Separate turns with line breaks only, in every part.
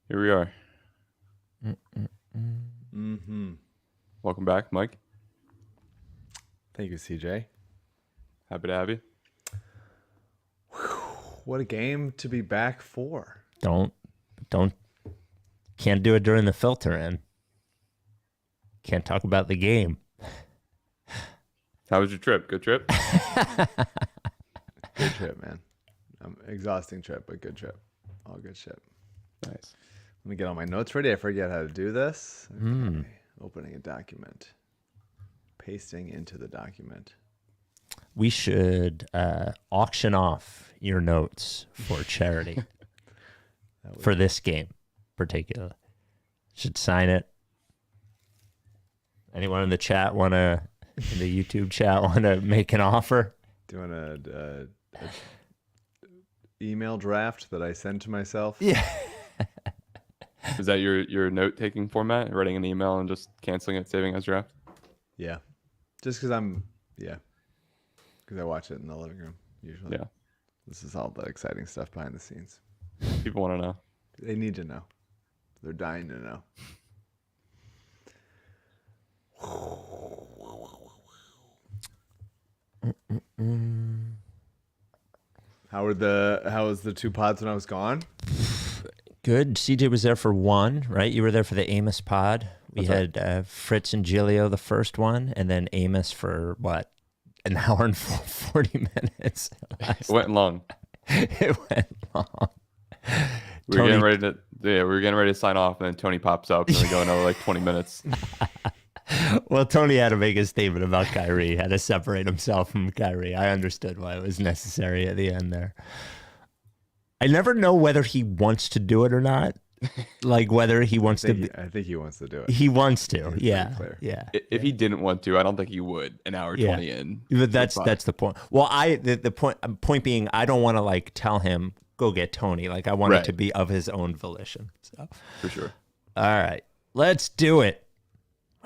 Here we are.
Mm-hmm.
Welcome back, Mike.
Thank you, CJ.
Happy to have you.
What a game to be back for.
Can't do it during the filter in. Can't talk about the game.
How was your trip? Good trip?
Good trip, man. Exhausting trip, but good trip. All good shit.
Nice.
Let me get all my notes ready. I forget how to do this. Okay. Opening a document. Pasting into the document.
We should auction off your notes for charity for this game particularly. Should sign it. Anyone in the chat in the YouTube chat want to make an offer?
Do you want a email draft that I send to myself?
Yeah.
Is that your note-taking format? Writing an email and just canceling it, saving as draft?
Yeah. Just because because I watch it in the living room usually.
Yeah.
This is all the exciting stuff behind the scenes.
People want to know.
They need to know. They're dying to know. How was the two pods when I was gone?
Good. CJ was there for one, right? You were there for the Amos pod. We had Fritz and Gilio the first one, and then Amos for what? An hour and 40 minutes.
It went long.
It went long.
We were getting ready to sign off, and then Tony pops up, and we go another like 20 minutes.
Well, Tony had to make a statement about Kyrie, had to separate himself from Kyrie. I understood why it was necessary at the end there. I never know whether he wants to do it or not. Like whether he wants to.
I think he wants to do it.
He wants to. Yeah. Yeah.
If he didn't want to, I don't think he would. An hour 20 in.
But that's the point. Well, the point being, I don't want to like tell him go get Tony. Like I want it to be of his own volition. So.
For sure.
All right, let's do it.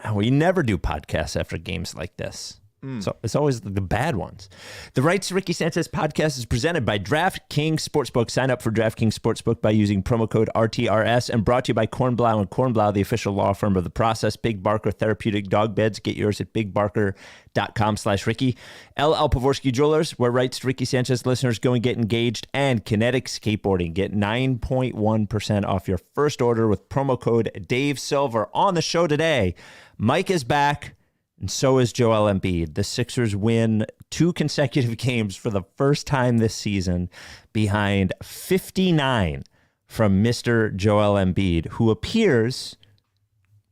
Wow, we never do podcasts after games like this. So it's always the bad ones. The Rights to Ricky Sanchez podcast is presented by DraftKings Sportsbook. Sign up for DraftKings Sportsbook by using promo code RTRS, and brought to you by Kornblau and Kornblau, the official law firm of The Process. Big Barker Therapeutic Dog Beds. Get yours at bigbarker.com/Ricky. LL Pavorsky Jewelers, where Rights to Ricky Sanchez listeners go and get engaged. And Kinetic Skateboarding. Get 9.1% off your first order with promo code Dave Silver. On the show today, Mike is back. And so is Joel Embiid. The Sixers win 2 consecutive games for the first time this season behind 59 from Mr. Joel Embiid, who appears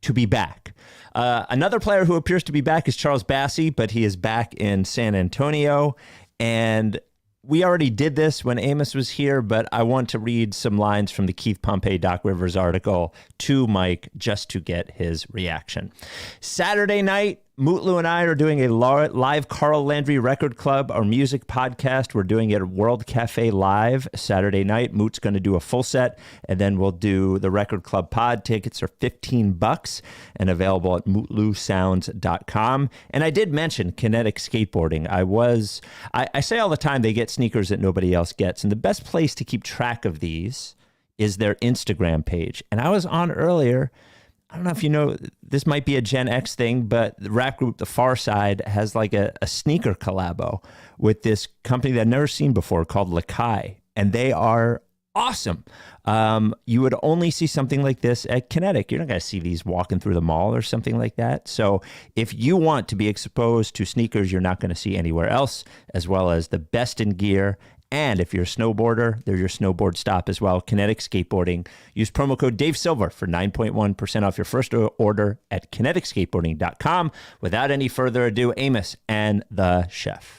to be back. Another player who appears to be back is Charles Bassey, but he is back in San Antonio. And we already did this when Amos was here, but I want to read some lines from the Keith Pompey Doc Rivers article to Mike just to get his reaction. Saturday night, Mootlu and I are doing a live Carl Landry Record Club, our music podcast. We're doing it at World Cafe Live Saturday night. Moot's going to do a full set, and then we'll do the Record Club pod. Tickets are $15 and available at mootlusounds.com. And I did mention Kinetic Skateboarding. I say all the time they get sneakers that nobody else gets, and the best place to keep track of these is their Instagram page. And I was on earlier. I don't know if you know, this might be a Gen X thing, but the rap group The Far Side has like a sneaker collabo with this company that I've never seen before called Lakai, and they are awesome. You would only see something like this at Kinetic. You're not going to see these walking through the mall or something like that. So if you want to be exposed to sneakers you're not going to see anywhere else, as well as the best in gear, and if you're a snowboarder, they're your snowboard stop as well. Kinetic Skateboarding. Use promo code Dave Silver for 9.1% off your first order at kineticskateboarding.com. Without any further ado, Amos and the chef.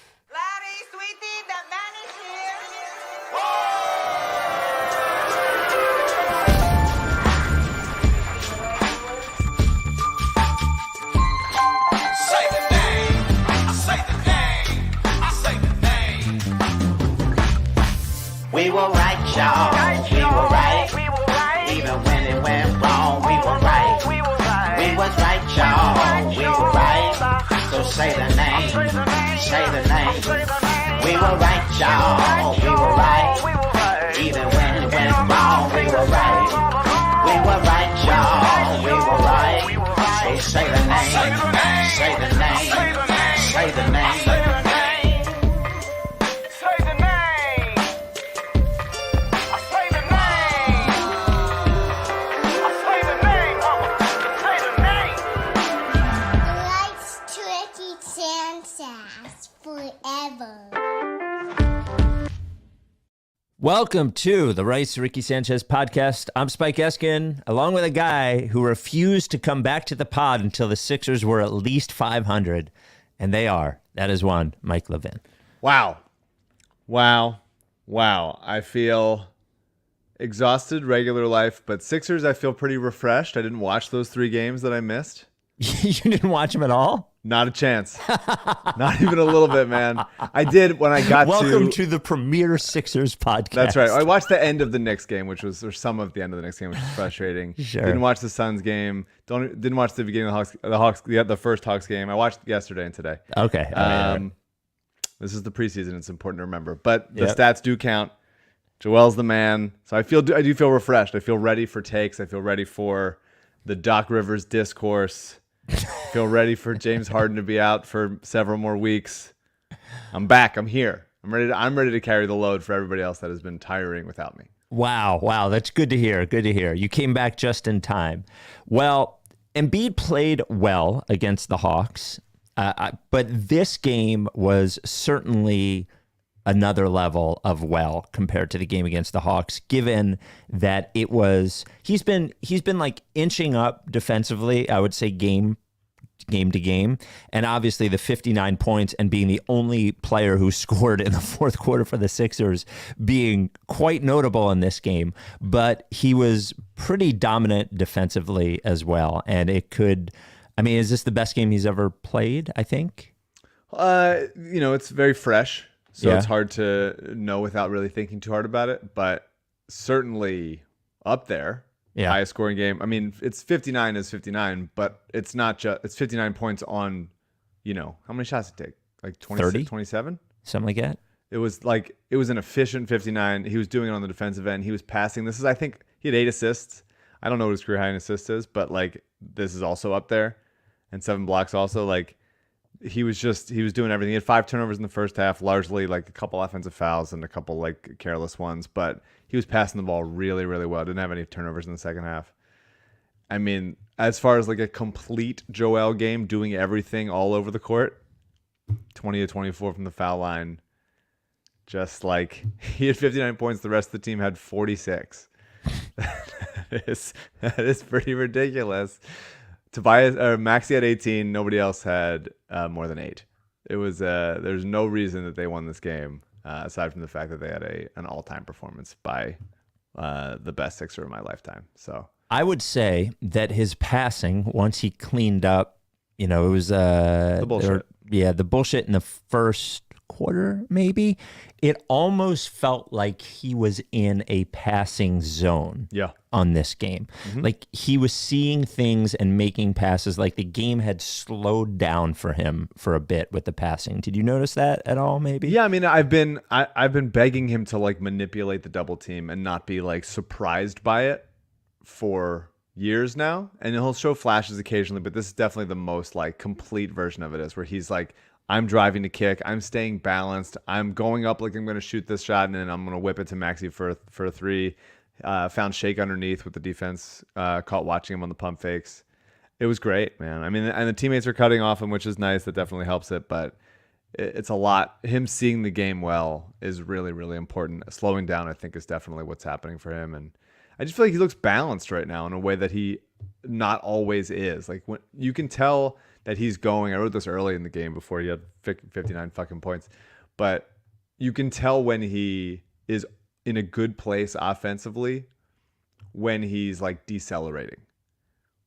We were right, y'all. We were right. Even when it went wrong, we were right. We was right, y'all. We were right. So say the name. Say the name. We were right, y'all. We were right. Even when it went wrong, we were right. We were right, y'all. We were right. So say the name. Say the name. Say the name.
Say the name. I say the name. I say the name. Say the name.
Rights to Ricky Sanchez forever.
Welcome to the Rights to Ricky Sanchez podcast. I'm Spike Eskin, along with a guy who refused to come back to the pod until the Sixers were at least 500. And they are. That is one, Mike Levin.
Wow. I feel exhausted, regular life, but Sixers, I feel pretty refreshed. I didn't watch those 3 games that I missed.
You didn't watch him at all?
Not a chance. Not even a little bit, man. I did when I got
Welcome to the premier Sixers podcast.
That's right. I watched the end of the Knicks game, or some of the end of the Knicks game, which was frustrating.
Sure.
Didn't watch the Suns game. Didn't watch the beginning of the first Hawks game. I watched yesterday and today.
Okay.
This is the preseason. It's important to remember, but the
Yep.
stats do count. Joel's the man, so I do feel refreshed. I feel ready for takes. I feel ready for the Doc Rivers discourse. I feel ready for James Harden to be out for several more weeks. I'm back. I'm here. I'm ready to carry the load for everybody else that has been tiring without me.
Wow. That's good to hear. Good to hear. You came back just in time. Well, Embiid played well against the Hawks, but this game was certainly another level of well compared to the game against the Hawks, given that he's been like inching up defensively, I would say game to game, and obviously the 59 points and being the only player who scored in the fourth quarter for the Sixers being quite notable in this game, but he was pretty dominant defensively as well. And is this the best game he's ever played, I think?
It's very fresh. So
Yeah.
It's hard to know without really thinking too hard about it, but certainly up there.
Yeah.
Highest scoring game. I mean, it's 59 is 59, but it's not just, it's 59 points on, how many shots did it take? Like
30?
27?
Something like that?
It was an efficient 59. He was doing it on the defensive end. He was passing. I think he had 8 assists. I don't know what his career high in assists is, but this is also up there, and 7 blocks also. He was doing everything. He had 5 turnovers in the first half, largely a couple offensive fouls and a couple careless ones, but he was passing the ball really, really well. Didn't have any turnovers in the second half. I mean, as far as a complete Joel game, doing everything all over the court, 20 to 24 from the foul line. Just he had 59 points, the rest of the team had 46. That is pretty ridiculous. Maxey had 18. Nobody else had more than 8. It was there's no reason that they won this game aside from the fact that they had an all-time performance by the best Sixer of my lifetime. So
I would say that his passing, once he cleaned up, it was
the bullshit.
The bullshit in the first quarter, maybe. It almost felt like he was in a passing zone.
Yeah.
On this game.
Mm-hmm.
He was seeing things and making passes. The game had slowed down for him for a bit with the passing. Did you notice that at all, maybe?
Yeah, I mean, I've been begging him to manipulate the double team and not be surprised by it for years now. And he'll show flashes occasionally, but this is definitely the most complete version of it, is where he's I'm driving to kick, I'm staying balanced, I'm going up I'm going to shoot this shot, and then I'm going to whip it to Maxey for a 3. Found Shake underneath with the defense, caught watching him on the pump fakes. It was great, man. I mean, and the teammates are cutting off him, which is nice. That definitely helps it, but it's a lot. Him seeing the game well is really, really important. Slowing down, I think, is definitely what's happening for him. And I just feel like he looks balanced right now in a way that he not always is. When you can tell that he's going, I wrote this early in the game before he had 59 fucking points, but you can tell when he is in a good place offensively, when he's decelerating,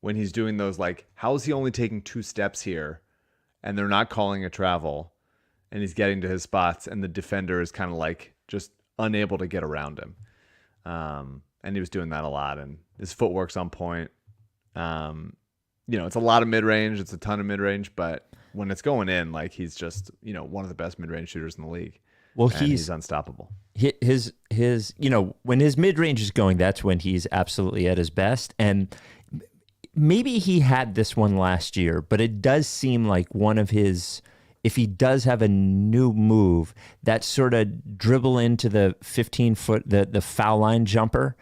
when he's doing those how is he only taking 2 steps here and they're not calling a travel and he's getting to his spots and the defender is kind of just unable to get around him. And he was doing that a lot, and his footwork's on point. It's a lot of mid-range, it's a ton of mid-range, but when it's going in, he's just one of the best mid-range shooters in the league.
Well,
and he's unstoppable.
his when his mid-range is going, that's when he's absolutely at his best. And maybe he had this one last year, but it does seem like one of his, if he does have a new move, that sort of dribble into the 15-foot, the foul line jumper.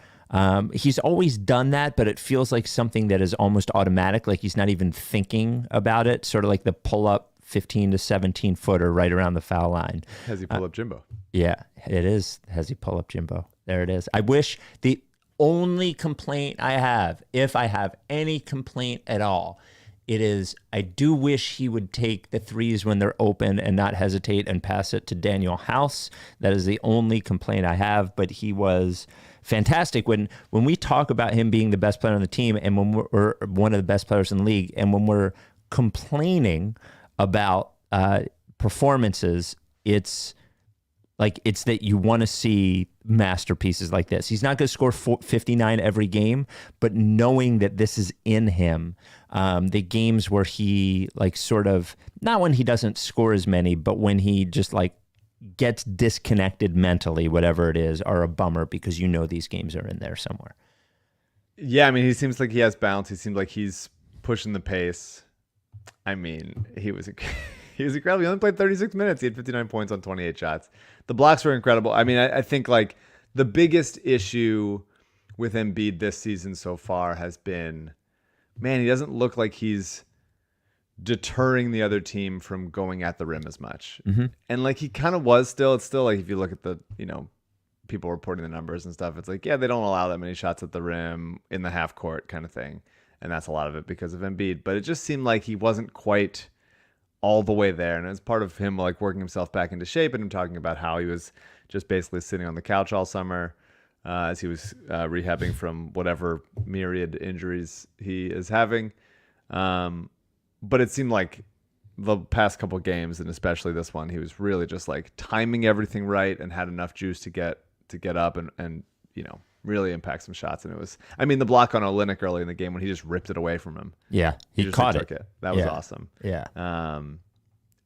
He's always done that, but it feels like something that is almost automatic, like he's not even thinking about it, sort of like the pull-up 15 to 17 footer right around the foul line.
Has he pull up Jimbo?
Yeah, it is. Has he pull up Jimbo? There it is. I wish the only complaint I have, if I have any complaint at all, it is I do wish he would take the threes when they're open and not hesitate and pass it to Daniel House. That is the only complaint I have, but he was fantastic when we talk about him being the best player on the team and when we're one of the best players in the league, and when we're complaining about performances, it's that you want to see masterpieces like this. He's not going to score 59 every game, but knowing that this is in him, the games where he sort of, not when he doesn't score as many, but when he just gets disconnected mentally, whatever it is, are a bummer because these games are in there somewhere.
Yeah, I mean, he seems like he has bounce. He seems like he's pushing the pace. I mean, he was incredible. He only played 36 minutes. He had 59 points on 28 shots. The blocks were incredible. I mean, I think the biggest issue with Embiid this season so far has been, man, he doesn't look like he's deterring the other team from going at the rim as much. Mm-hmm. And he kind of was still. It's still if you look at the, people reporting the numbers and stuff, it's yeah, they don't allow that many shots at the rim in the half court kind of thing. And that's a lot of it because of Embiid. But it just seemed like he wasn't quite all the way there. And it's part of him working himself back into shape, and him talking about how he was just basically sitting on the couch all summer as he was rehabbing from whatever myriad injuries he is having. But it seemed like the past couple of games, and especially this one, he was really just timing everything right and had enough juice to get up and really impact some shots. And it was, the block on Olynyk early in the game when he just ripped it away from him.
Yeah, he
just
caught
took it. That was awesome.
Yeah.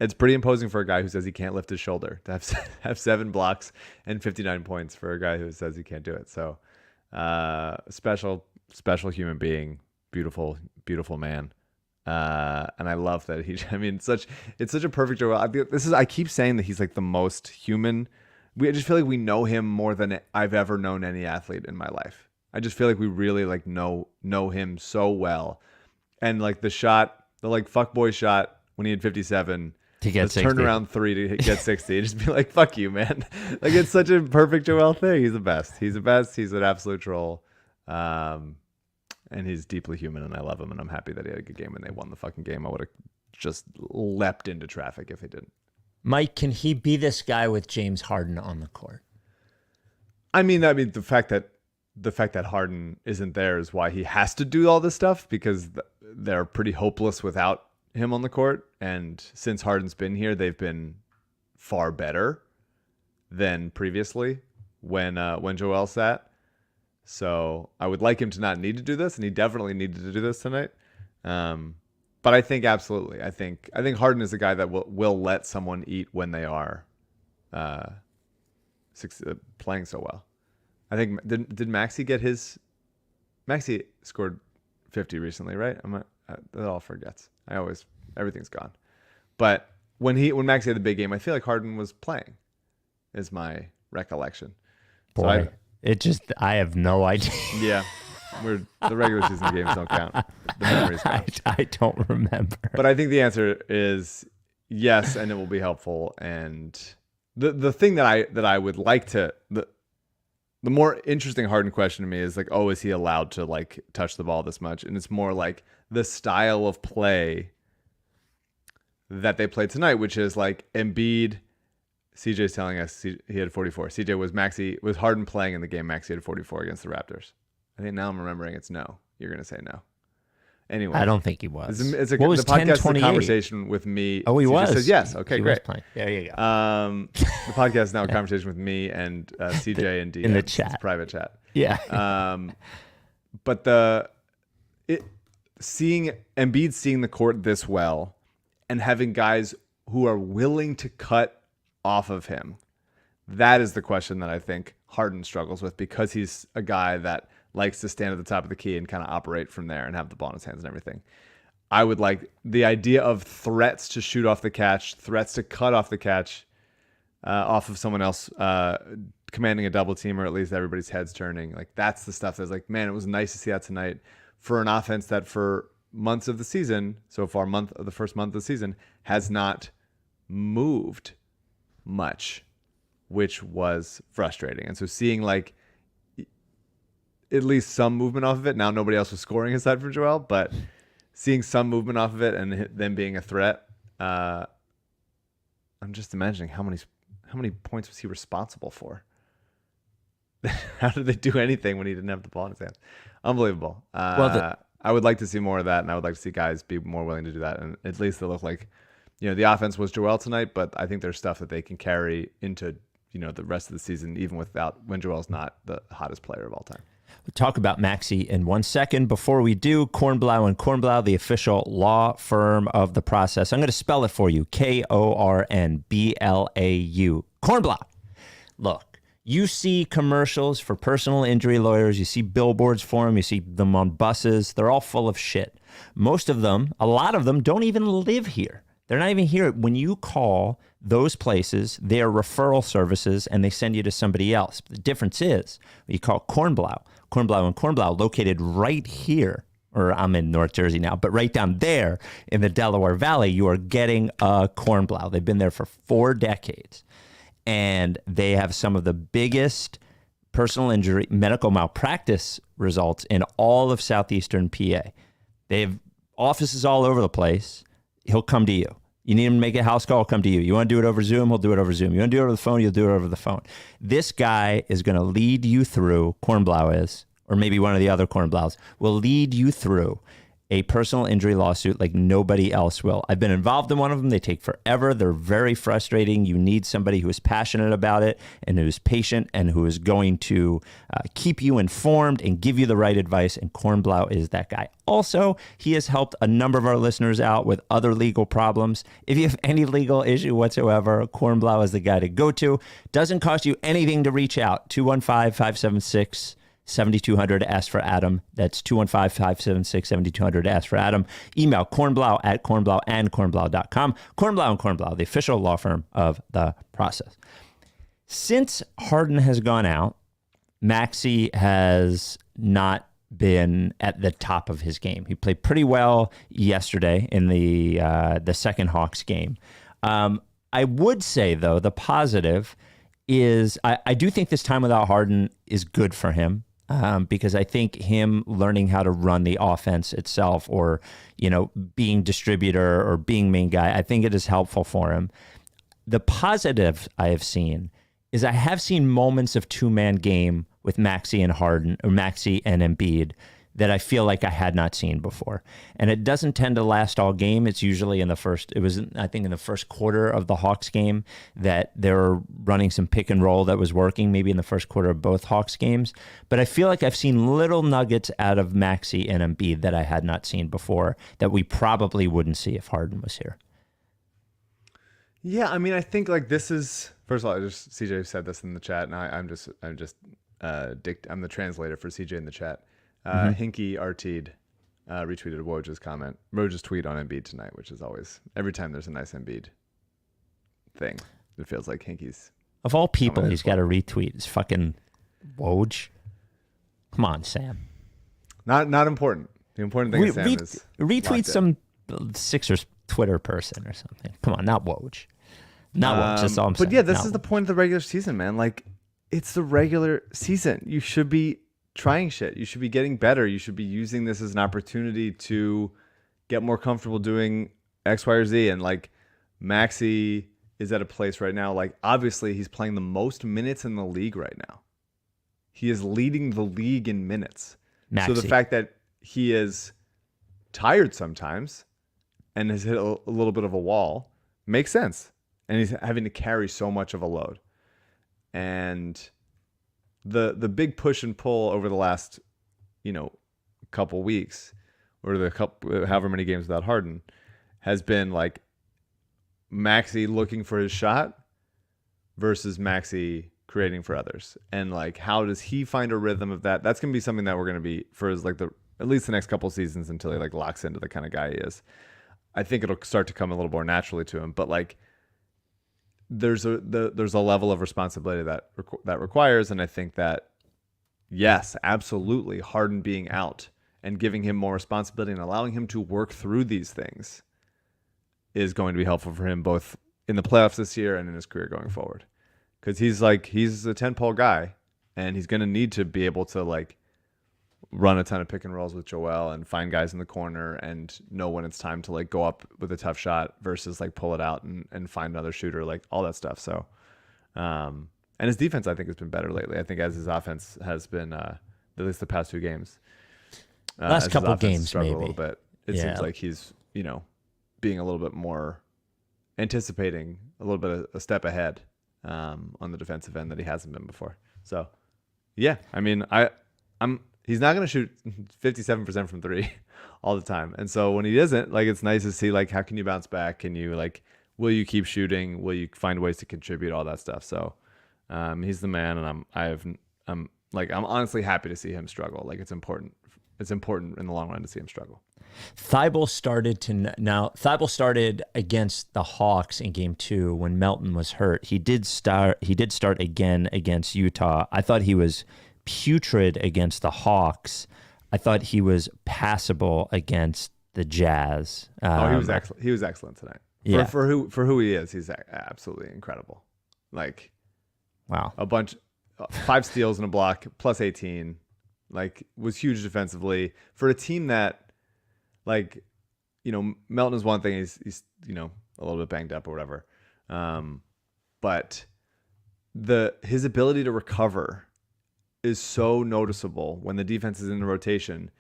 It's pretty imposing for a guy who says he can't lift his shoulder to have 7 blocks and 59 points for a guy who says he can't do it. So special human being, beautiful, beautiful man. And I love that it's such a perfect joke. I keep saying that he's the most human. I just feel like we know him more than I've ever known any athlete in my life. I just feel like we really know him so well. And the shot, the fuckboy shot when he had 57
to get 60.
Turnaround 3 to get 60. Just be fuck you, man. It's such a perfect Joel thing. He's the best. He's an absolute troll. And he's deeply human, and I love him, and I'm happy that he had a good game when they won the fucking game. I would have just leapt into traffic if he didn't.
Mike, can he be this guy with James Harden on the court?
I mean, the fact that Harden isn't there is why he has to do all this stuff, because they're pretty hopeless without him on the court. And since Harden's been here, they've been far better than previously when Joel sat. So I would like him to not need to do this, and he definitely needed to do this tonight. But I think absolutely. I think Harden is a guy that will let someone eat when they are playing so well. I think did Maxey get his? Maxey scored 50 recently, right? That all forgets. Everything's gone. But when Maxey had the big game, I feel like Harden was playing. Is my recollection.
Boy, I have no idea.
Yeah. The regular season games don't count. The memories count.
I don't remember.
But I think the answer is yes, and it will be helpful. And the thing that I would like to the more interesting Harden question to me is is he allowed to touch the ball this much? And it's more the style of play that they played tonight, which is Embiid. CJ's telling us he had 44. CJ was Harden playing in the game. Maxey had 44 against the Raptors. I think now I'm remembering it's no. You're going to say no. Anyway.
I don't think he was.
The
was
podcast is a conversation with me.
Oh, he
CJ
was?
says yes. Okay,
he
great.
Was playing. There you go.
The podcast is now a conversation with me and CJ and D.
In the chat.
It's private chat.
Yeah.
But seeing Embiid seeing the court this well and having guys who are willing to cut off of him That is the question that I think Harden struggles with, because he's a guy that likes to stand at the top of the key and kind of operate from there and have the ball in his hands and everything. I would like the idea of threats to shoot off the catch, threats to cut off the catch off of someone else commanding a double team, or at least everybody's heads turning. Like, that's the stuff that's like, man, it was nice to see that tonight for an offense that for months of the season, so far, the first month of the season, has not moved much, which was frustrating. And so seeing like at least some movement off of it. Now nobody else was scoring aside from Joel, but seeing some movement off of it and them being a threat, I'm just imagining how many points was he responsible for? How did they do anything when he didn't have the ball in his hands? Unbelievable. I would like to see more of that, and I would like to see guys be more willing to do that. And at least they look like, the offense was Joel tonight, but I think there's stuff that they can carry into, the rest of the season, even when Joel's not the hottest player of all time.
We'll talk about Maxey in 1 second. Before we do, Kornblau and Kornblau, the official law firm of the process. I'm going to spell it for you. Kornblau. Kornblau. Look, you see commercials for personal injury lawyers. You see billboards for them. You see them on buses. They're all full of shit. Most of them, a lot of them, don't even live here. They're not even here. When you call those places, they are referral services, and they send you to somebody else. The difference is you call Kornblau and Kornblau, located right here, or I'm in North Jersey now, but right down there in the Delaware Valley, you are getting a Kornblau. They've been there for 4 decades, and they have some of the biggest personal injury, medical malpractice results in all of southeastern PA. They have offices all over the place. He'll come to you. You need him to make a house call, he'll come to you. You want to do it over Zoom, he'll do it over Zoom. You want to do it over the phone, you'll do it over the phone. This guy is going to lead you through, Kornblau is, or maybe one of the other Kornblaus, will lead you through a personal injury lawsuit like nobody else will. I've been involved in one of them. They take forever. They're very frustrating. You need somebody who is passionate about it and who's patient and who is going to keep you informed and give you the right advice. And Kornblau is that guy. Also, he has helped a number of our listeners out with other legal problems. If you have any legal issue whatsoever, Kornblau is the guy to go to. Doesn't cost you anything to reach out. 215-576-7200. ask for Adam. That's 215-576-7200. Ask for Adam. Email kornblau@kornblauandkornblau.com. Kornblau and Kornblau, the official law firm of the process. Since Harden has gone out, Maxey has not been at the top of his game. He played pretty well yesterday in the second Hawks game. I would say, though, the positive is I do think this time without Harden is good for him. Because I think him learning how to run the offense itself, or, being distributor or being main guy, I think it is helpful for him. The positive I have seen is I have seen moments of 2-man game with Maxey and Harden, or Maxey and Embiid, that I feel like I had not seen before. And it doesn't tend to last all game. It's usually in the first quarter of the Hawks game that they were running some pick and roll that was working, maybe in the first quarter of both Hawks games. But I feel like I've seen little nuggets out of Maxey and Embiid that I had not seen before, that we probably wouldn't see if Harden was here.
Yeah, I mean, I think like this is, first of all, CJ said this in the chat, and I'm the translator for CJ in the chat. Hinky RT'd retweeted Woj's tweet on Embiid tonight, which is always, every time there's a nice Embiid thing, it feels like Hinky's.
Of all people, he's got a retweet. It's fucking Woj. Come on, Sam.
Not important. The important thing is Sam is
retweet some Sixers Twitter person or something. Come on, not Woj. Not Woj. That's all I'm saying.
But yeah, this is the point of the regular season, man. Like, it's the regular season. You should be trying shit. You should be getting better. You should be using this as an opportunity to get more comfortable doing X, Y, or Z. And like, Maxey is at a place right now, like, obviously he's playing the most minutes in the league right now. He is leading the league in minutes.
Maxey.
So the fact that he is tired sometimes and has hit a little bit of a wall makes sense. And he's having to carry so much of a load. And the big push and pull over the last, couple weeks, or however many games without Harden, has been like Maxey looking for his shot, versus Maxey creating for others, and like how does he find a rhythm of that? That's gonna be something that we're gonna be for like at least the next couple seasons until he like locks into the kind of guy he is. I think it'll start to come a little more naturally to him, but like there's a level of responsibility that requires, and I think that yes, absolutely, Harden being out and giving him more responsibility and allowing him to work through these things is going to be helpful for him both in the playoffs this year and in his career going forward. Because he's a 10-pole guy, and he's going to need to be able to like run a ton of pick and rolls with Joel and find guys in the corner and know when it's time to like go up with a tough shot versus like pull it out and find another shooter, like all that stuff. So, and his defense I think has been better lately. I think as his offense has been, at least the past 2 games.
Last couple games, maybe.
A little bit. It seems like he's, being a little bit more anticipating a little bit of a step ahead on the defensive end that he hasn't been before. So, yeah, I mean, he's not going to shoot 57% from 3 all the time. And so when he isn't, like, it's nice to see, like, how can you bounce back? Can you, like, will you keep shooting? Will you find ways to contribute? All that stuff. So he's the man, and I'm honestly happy to see him struggle. Like, it's important. It's important in the long run to see him struggle.
Thibault started against the Hawks in game 2 when Melton was hurt. He did start again against Utah. I thought he was putrid against the Hawks. I thought he was passable against the Jazz.
He was excellent. He was excellent tonight. For who he is, he's absolutely incredible. Like,
wow,
5 steals and a block, plus 18. Like, was huge defensively for a team that, like, Melton is one thing. He's a little bit banged up or whatever, but his ability to recover is so noticeable when the defense is in the rotation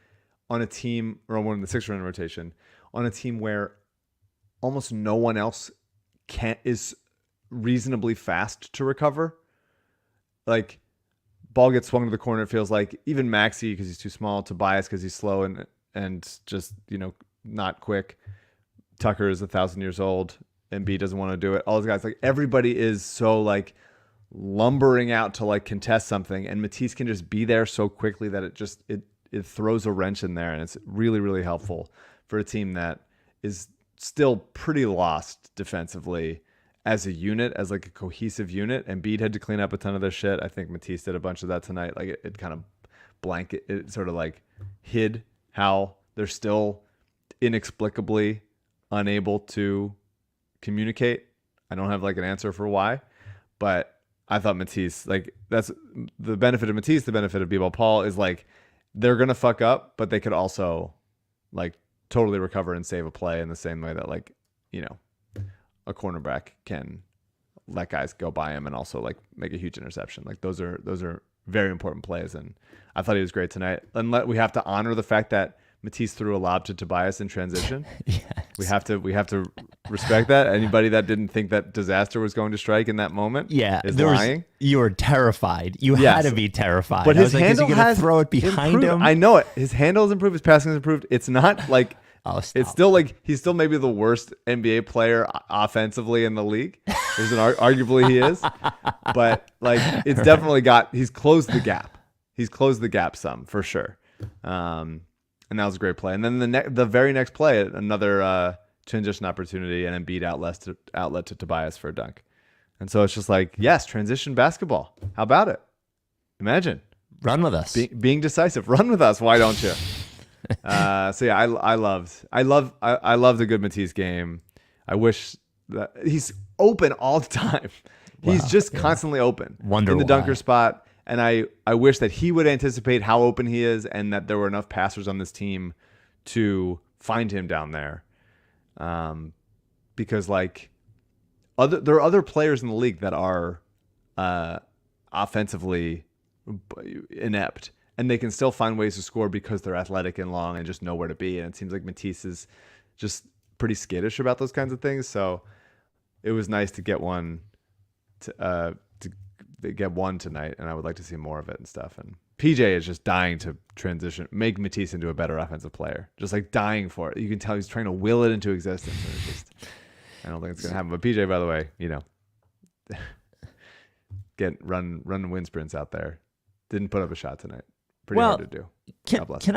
on a team, or when the Sixers are in rotation on a team where almost no one else is reasonably fast to recover. Like, ball gets swung to the corner, it feels like. Even Maxey, because he's too small. Tobias, because he's slow and just, not quick. Tucker is 1,000 years old. Embiid doesn't want to do it. All those guys, like, everybody is so, like, lumbering out to, like, contest something, and Matisse can just be there so quickly that it throws a wrench in there, and it's really, really helpful for a team that is still pretty lost defensively as a unit, as like a cohesive unit. Embiid had to clean up a ton of their shit. I think Matisse did a bunch of that tonight. Like, it kind of it sort of like hid how they're still inexplicably unable to communicate. I don't have like an answer for why, but I thought Matisse, like, that's the benefit of Matisse. The benefit of B-Ball Paul is, like, they're going to fuck up, but they could also, like, totally recover and save a play in the same way that, like, a cornerback can let guys go by him and also, like, make a huge interception. Like, those are very important plays, and I thought he was great tonight. And we have to honor the fact that Matisse threw a lob to Tobias in transition.
Yes.
We have to respect that. Anybody that didn't think that disaster was going to strike in that moment, is lying.
You were terrified. You had to be terrified.
But his handle
is he going to throw it behind
improved.
him?
I know it. His handle has improved. His passing has improved. It's not like it's still like he's still maybe the worst NBA player offensively in the league. There's arguably he is, but like it's definitely he's closed the gap. He's closed the gap some for sure. And that was a great play. And then the very next play, another transition opportunity, and Embiid outlet to Tobias for a dunk. And so it's just like, yes, transition basketball. How about it? Imagine.
Run with us.
Being decisive. Run with us. Why don't you? So yeah, I loved a good Matisse game. I wish that he's open all the time. He's just constantly open.
Wonder
in the
why.
dunker spot. And I wish that he would anticipate how open he is, and that there were enough passers on this team to find him down there. Because like there are other players in the league that are offensively inept, and they can still find ways to score because they're athletic and long and just know where to be. And it seems like Matisse is just pretty skittish about those kinds of things. So it was nice to get one tonight, and I would like to see more of it and stuff. And PJ is just dying to transition, make Matisse into a better offensive player, just like dying for it. You can tell he's trying to will it into existence. And it's just, I don't think it's going to happen. But PJ, by the way, run wind sprints out there. Didn't put up a shot tonight. Pretty hard to do. God bless him.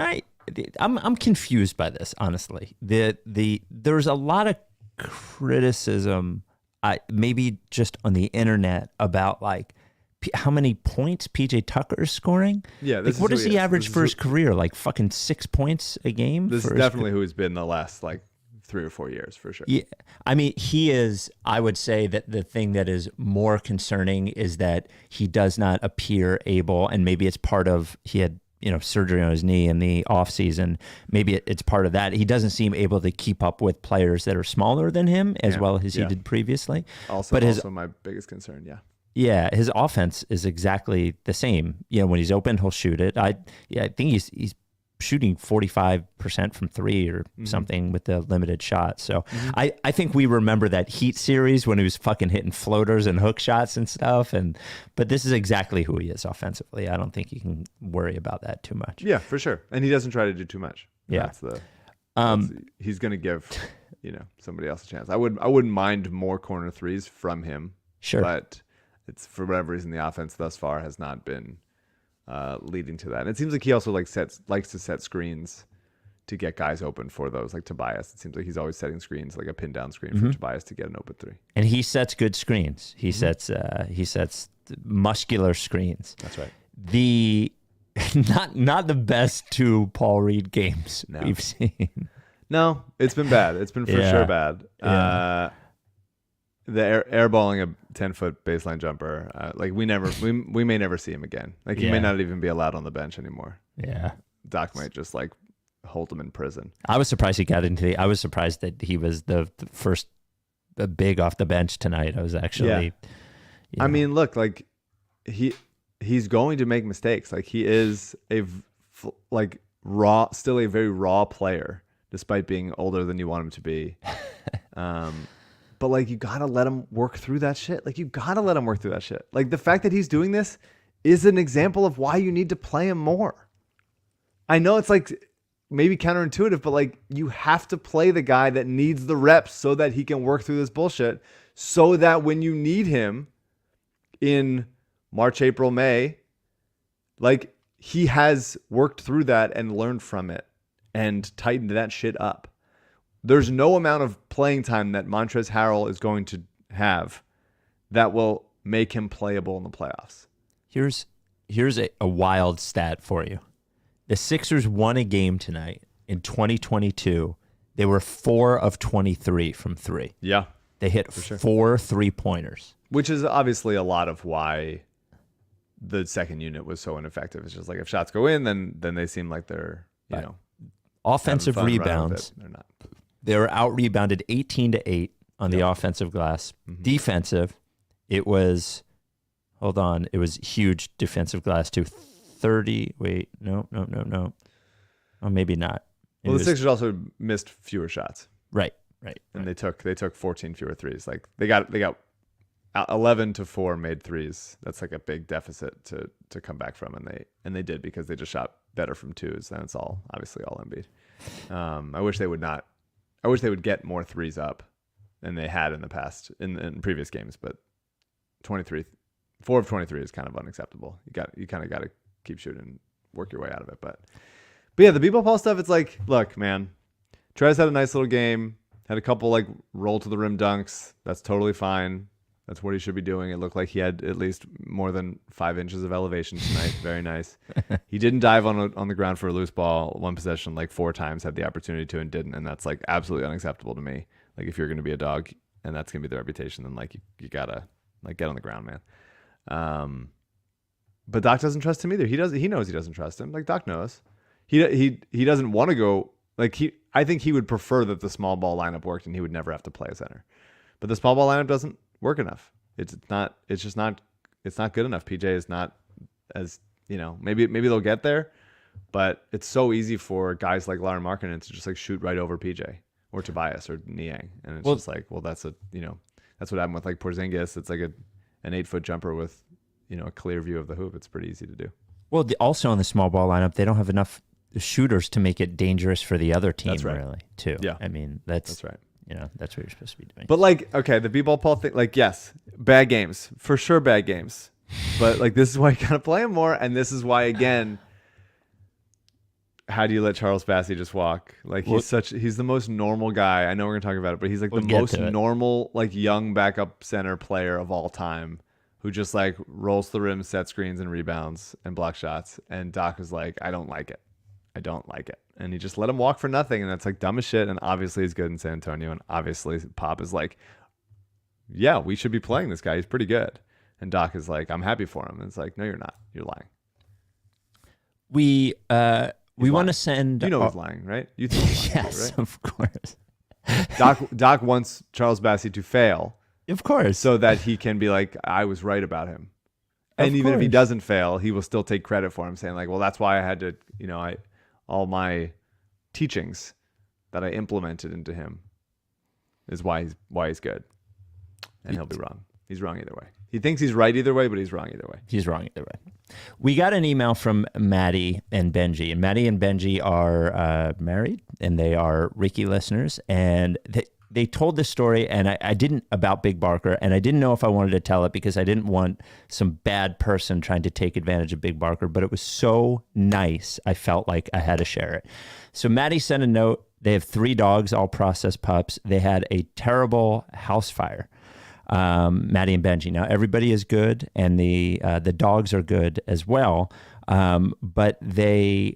I'm confused by this, honestly. There's a lot of criticism, maybe just on the internet, about like how many points PJ Tucker is scoring.
Yeah,
like, what does he average for his career? Like fucking 6 points a game.
This is definitely who he's been the last like 3 or 4 years for sure.
Yeah, I mean, he is. I would say that the thing that is more concerning is that he does not appear able, and maybe it's part of he had surgery on his knee in the offseason. Maybe it's part of that. He doesn't seem able to keep up with players that are smaller than him as well as he did previously.
Also my biggest concern. Yeah.
Yeah, his offense is exactly the same. When he's open, he'll shoot it. I think he's shooting 45% from 3 or something with the limited shot. So I think we remember that Heat series when he was fucking hitting floaters and hook shots and stuff. But this is exactly who he is offensively. I don't think you can worry about that too much.
Yeah, for sure. And he doesn't try to do too much.
Yeah.
He's going to give, somebody else a chance. I wouldn't mind more corner threes from him.
Sure.
But it's for whatever reason, the offense thus far has not been leading to that. And it seems like he also likes to set screens to get guys open for those, like Tobias. It seems like he's always setting screens, like a pin down screen for Tobias to get an open 3.
And he sets good screens. He sets muscular screens.
That's right.
The not the best 2 Paul Reed games we've seen.
No, it's been bad. It's been for sure bad.
Yeah.
The airballing a 10-foot baseline jumper, like we may never see him again. Like he may not even be allowed on the bench anymore.
Yeah,
Doc might just like hold him in prison.
I was surprised he got into I was surprised that he was the first big off the bench tonight. I was actually.
I mean, look, like he's going to make mistakes. Like he is still a very raw player, despite being older than you want him to be. But like you gotta let him work through that shit. Like the fact that he's doing this is an example of why you need to play him more. I know it's like maybe counterintuitive, but like you have to play the guy that needs the reps so that he can work through this bullshit, so that when you need him in March, April, May, like he has worked through that and learned from it and tightened that shit up. There's no amount of playing time that Montrezl Harrell is going to have that will make him playable in the playoffs.
Here's a wild stat for you. The Sixers won a game tonight in 2022. They were 4 of 23 from 3.
Yeah.
They hit 4 3-pointers.
Which is obviously a lot of why the second unit was so ineffective. It's just like if shots go in, then they seem like they're,
offensive rebounds.
They're not.
They were out-rebounded 18-8 on the offensive glass. Defensive, it was huge defensive glass too. 30, no. Oh, maybe not.
Well, the Sixers also missed fewer shots.
Right.
And they took 14 fewer threes. Like they got 11 to 4 made threes. That's like a big deficit to come back from, and they did because they just shot better from twos. And it's obviously all Embiid. I wish they would get more threes up than they had in the past in previous games, but 4 of 23 is kind of unacceptable. You kind of got to keep shooting and work your way out of it. But yeah, the B-ball Paul stuff, it's like, look, man, Trez had a nice little game, had a couple like roll to the rim dunks. That's totally fine. That's what he should be doing. It looked like he had at least more than 5 inches of elevation tonight. Very nice. He didn't dive on the ground for a loose ball. One possession like 4 times, had the opportunity to and didn't. And that's like absolutely unacceptable to me. Like if you're going to be a dog and that's going to be the reputation, then like you gotta like get on the ground, man. But Doc doesn't trust him either. He knows he doesn't trust him. Like Doc knows. He doesn't want to go. Like I think he would prefer that the small ball lineup worked and he would never have to play a center. But the small ball lineup doesn't work enough. It's not good enough. PJ is not as, maybe they'll get there, but it's so easy for guys like Lauren Markkinen to just like shoot right over PJ or Tobias or Niang. And it's just like, well, that's what happened with like Porzingis. It's like an 8-foot jumper with, a clear view of the hoop. It's pretty easy to do.
Well, also in the small ball lineup, they don't have enough shooters to make it dangerous for the other team, really, too.
Yeah.
I mean, that's
right.
That's what you're supposed to be doing.
But like, okay, the B-ball Paul thing, like, yes, bad games. For sure bad games. But like this is why you gotta play him more, and this is why again. How do you let Charles Bassey just walk? Like he's the most normal guy. I know we're gonna talk about it, but he's like the most normal, like young backup center player of all time, who just like rolls the rim, set screens and rebounds and block shots. And Doc is like, I don't like it. I don't like it. And he just let him walk for nothing. And that's like dumb as shit. And obviously he's good in San Antonio. And obviously Pop is like, yeah, we should be playing this guy. He's pretty good. And Doc is like, I'm happy for him. And it's like, no, you're not. You're lying.
We want to send.
You know he's lying, right? You think he's lying,
yes,
right?
of course.
Doc wants Charles Bassey to fail,
of course,
so that he can be like, I was right about him. And even if he doesn't fail, he will still take credit for him, saying like, well, that's why I had to, all my teachings that I implemented into him is why he's good. And he'll be wrong. He's wrong either way. He thinks he's right either way, but he's wrong either way.
He's wrong either way. We got an email from Maddie and Benji, and Maddie and Benji are married, and they are Ricky listeners, and they told this story, and I didn't, about Big Barker, and I didn't know if I wanted to tell it because I didn't want some bad person trying to take advantage of Big Barker, but it was so nice, I felt like I had to share it. So Maddie sent a note. They have 3 dogs, all processed pups. They had a terrible house fire. Maddie and Benji. Now everybody is good, and the dogs are good as well. But Maddie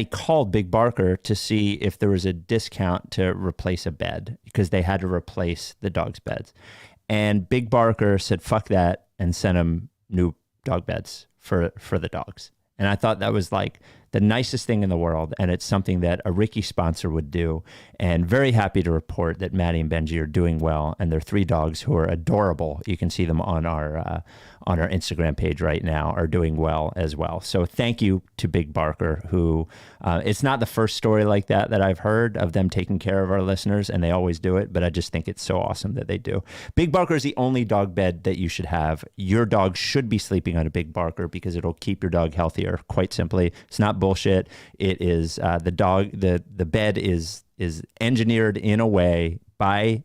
called Big Barker to see if there was a discount to replace a bed because they had to replace the dogs' beds. And Big Barker said, "Fuck that," and sent him new dog beds for the dogs. And I thought that was like the nicest thing in the world, and it's something that a Ricky sponsor would do. And very happy to report that Maddie and Benji are doing well, and their 3 dogs, who are adorable, you can see them on our Instagram page right now, are doing well as well. So thank you to Big Barker, who it's not the first story like that I've heard of them taking care of our listeners, and they always do it, but I just think it's so awesome that they do. Big Barker is the only dog bed that you should have. Your dog should be sleeping on a Big Barker because it'll keep your dog healthier, quite simply. It's not bullshit. It is the bed is engineered in a way by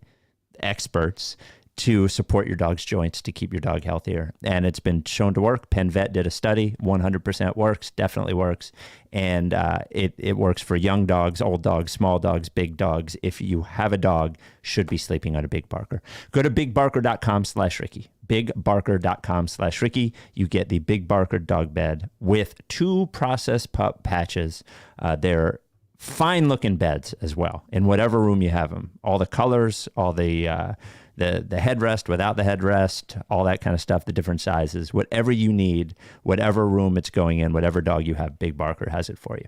experts to support your dog's joints to keep your dog healthier. And it's been shown to work. Penn Vet did a study, 100% works, definitely works. And it works for young dogs, old dogs, small dogs, big dogs. If you have a dog, should be sleeping on a Big Barker. Go to bigbarker.com/Ricky. bigbarker.com/Ricky. You get the Big Barker dog bed with 2 processed pup patches. They're fine looking beds as well, in whatever room you have them. All the colors, all the headrest, without the headrest, all that kind of stuff, the different sizes, whatever you need, whatever room it's going in, whatever dog you have, Big Barker has it for you.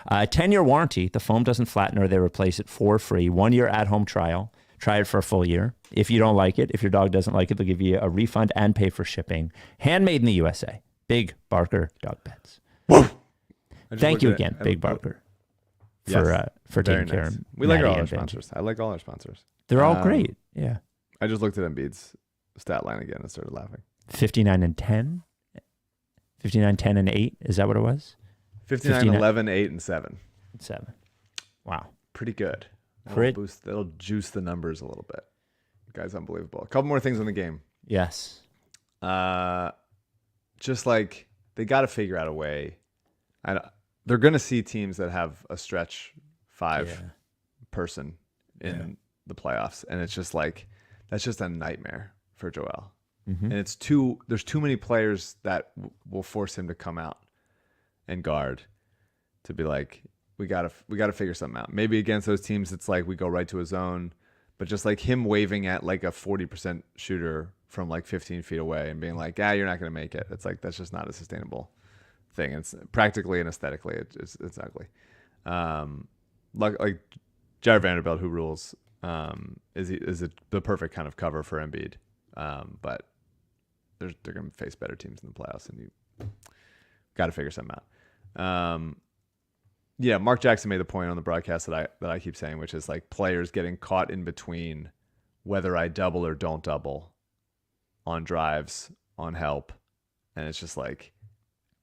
10-year warranty. The foam doesn't flatten or they replace it for free. 1-year at-home trial. Try it for a full year. If you don't like it, if your dog doesn't like it, they'll give you a refund and pay for shipping. Handmade in the USA. Big Barker dog beds. Thank you again, Big Barker, for taking care of
We like
Maddie
all our
and Benji.
sponsors. I like all our sponsors.
They're all great. Yeah.
I just looked at Embiid's stat line again and started laughing.
59 and 10. 59, 10, and 8. Is that what it was?
59, 11, 8, and 7.
7. Wow.
Pretty good. That'll juice the numbers a little bit. The guy's unbelievable. A couple more things on the game.
Yes.
Just like they got to figure out a way. They're going to see teams that have a stretch 5 person in the playoffs, and it's just like that's just a nightmare for Joel. And there's too many players that will force him to come out and guard to be like, we gotta figure something out. Maybe against those teams, it's like we go right to a zone, but just like him waving at like a 40% shooter from like 15 feet away and being like, you're not gonna make it. It's like that's just not a sustainable thing. It's practically and aesthetically, it's ugly. Like Jared Vanderbilt, who rules, is the perfect kind of cover for Embiid. But they're going to face better teams in the playoffs, and you got to figure something out. Mark Jackson made the point on the broadcast that I keep saying, which is like players getting caught in between whether I double or don't double on drives, on help, and it's just like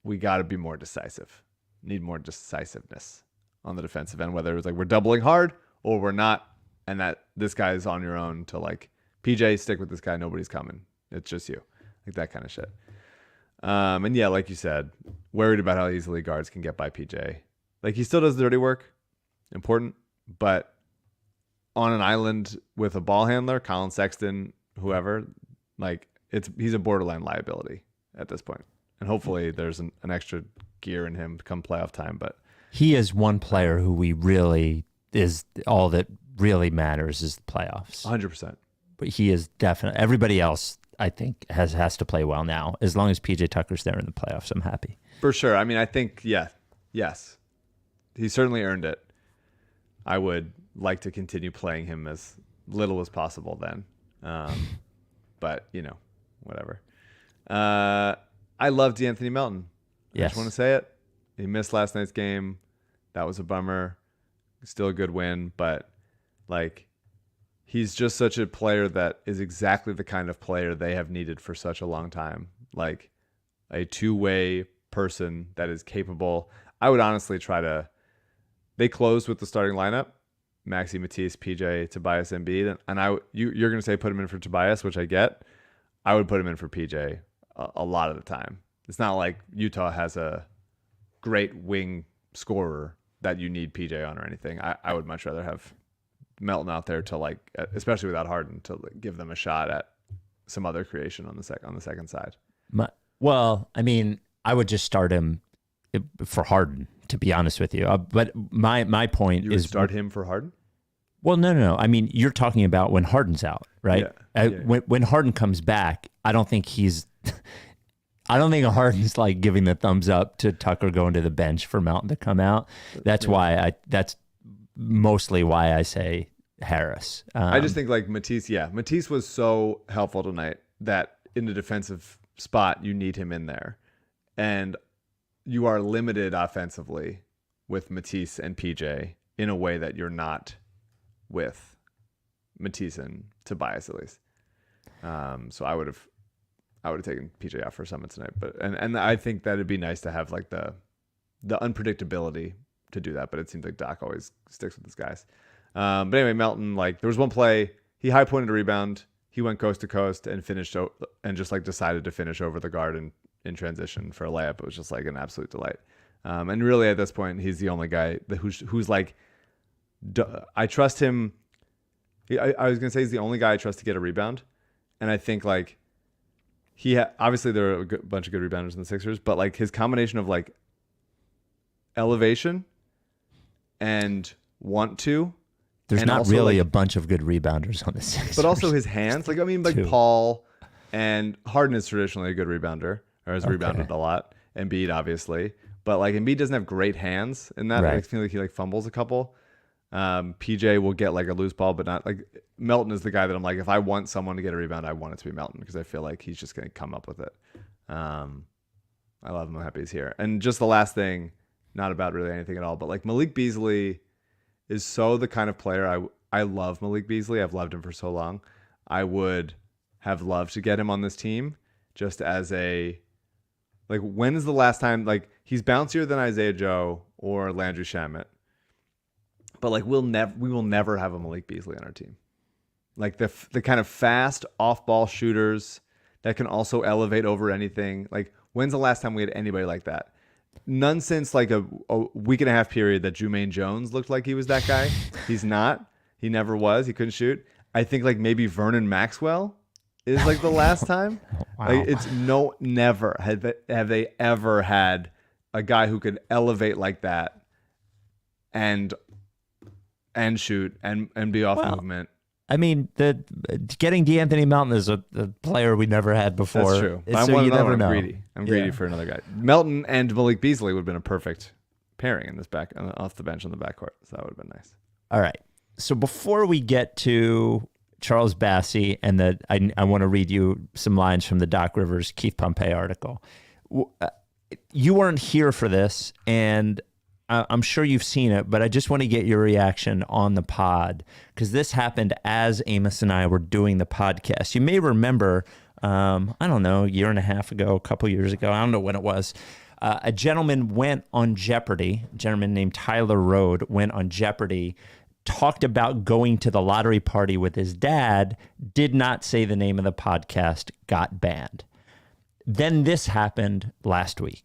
we got to be more decisive. Need more decisiveness on the defensive end, whether it's like we're doubling hard or we're not, and that this guy is on your own to like, PJ, stick with this guy. Nobody's coming. It's just you. like that kind of shit. And yeah, like you said, worried about how easily guards can get by PJ. Like he still does the dirty work, important, but on an island with a ball handler, Colin Sexton, whoever, like he's a borderline liability at this point. And hopefully there's an extra gear in him come playoff time. But
he is one player who we really is all that really matters is the playoffs.
100%.
But he is definitely, everybody else I think has to play well now. As long as PJ Tucker's there in the playoffs, I'm happy.
For sure. I mean, I think, yes. He certainly earned it. I would like to continue playing him as little as possible then. But, whatever. I love D'Anthony Melton. I just want to say it. He missed last night's game. That was a bummer. Still a good win, but like he's just such a player that is exactly the kind of player they have needed for such a long time. Like a two-way person that is capable. I would honestly they closed with the starting lineup. Maxey, Matisse, PJ, Tobias, Embiid. And you're going to say put him in for Tobias, which I get. I would put him in for PJ a lot of the time. It's not like Utah has a great wing scorer that you need PJ on or anything. I would much rather have Melton out there to like, especially without Harden, to give them a shot at some other creation on the second side.
Well, I mean, I would just start him for Harden, to be honest with you. But my point
is start him for Harden.
Well, no. I mean, you're talking about when Harden's out, right?
Yeah.
When Harden comes back, I don't think Harden's like giving the thumbs up to Tucker going to the bench for Melton to come out. That's that's mostly why I say Harris.
I just think like Matisse was so helpful tonight that in the defensive spot, you need him in there. And you are limited offensively with Matisse and PJ in a way that you're not with Matisse and Tobias, at least. So I would have taken PJ out for Summit tonight, but and I think that it'd be nice to have like the unpredictability to do that. But it seems like Doc always sticks with his guys. But anyway, Melton, like there was one play he high pointed a rebound, he went coast to coast and finished and just like decided to finish over the guard in transition for a layup. It was just like an absolute delight. And really at this point, he's the only guy who's like, I trust him. I was gonna say he's the only guy I trust to get a rebound, and I think like. Obviously there are a bunch of good rebounders in the Sixers, but like his combination of like elevation and want to.
There's not really a bunch of good rebounders on the Sixers.
But also his hands. Like, I mean, like Paul and Harden is traditionally a good rebounder, or has rebounded a lot. Embiid, obviously. But like Embiid doesn't have great hands in that. Right. I feel like he like fumbles a couple. PJ will get like a loose ball, but not like Melton is the guy that I'm like, if I want someone to get a rebound, I want it to be Melton because I feel like he's just going to come up with it. I love him. I'm happy he's here. And just the last thing, not about really anything at all, but like Malik Beasley is so the kind of player I love Malik Beasley. I've loved him for so long. I would have loved to get him on this team just as a, like, when is the last time, like he's bouncier than Isaiah Joe or Landry Shamet. But like we will never have a Malik Beasley on our team. Like the kind of fast off-ball shooters that can also elevate over anything. Like when's the last time we had anybody like that? None since like a week and a half period that Jumaine Jones looked like he was that guy. He's not. He never was. He couldn't shoot. I think like maybe Vernon Maxwell is like the last time.
Wow.
Like it's never have they ever had a guy who could elevate like that and shoot and be off movement.
I mean, getting D'Anthony Melton is a player we never had before.
That's true.
So you never know.
I'm greedy for another guy. Melton and Malik Beasley would have been a perfect pairing in this off the bench on the backcourt. So that would have been nice.
All right. So before we get to Charles Bassey and I want to read you some lines from the Doc Rivers Keith Pompey article. You weren't here for this, and I'm sure you've seen it, but I just want to get your reaction on the pod because this happened as Amos and I were doing the podcast. You may remember, I don't know, a year and a half ago, a couple years ago, I don't know when it was, a gentleman went on Jeopardy, a gentleman named Tyler Rode went on Jeopardy, talked about going to the lottery party with his dad, did not say the name of the podcast, got banned. Then this happened last week.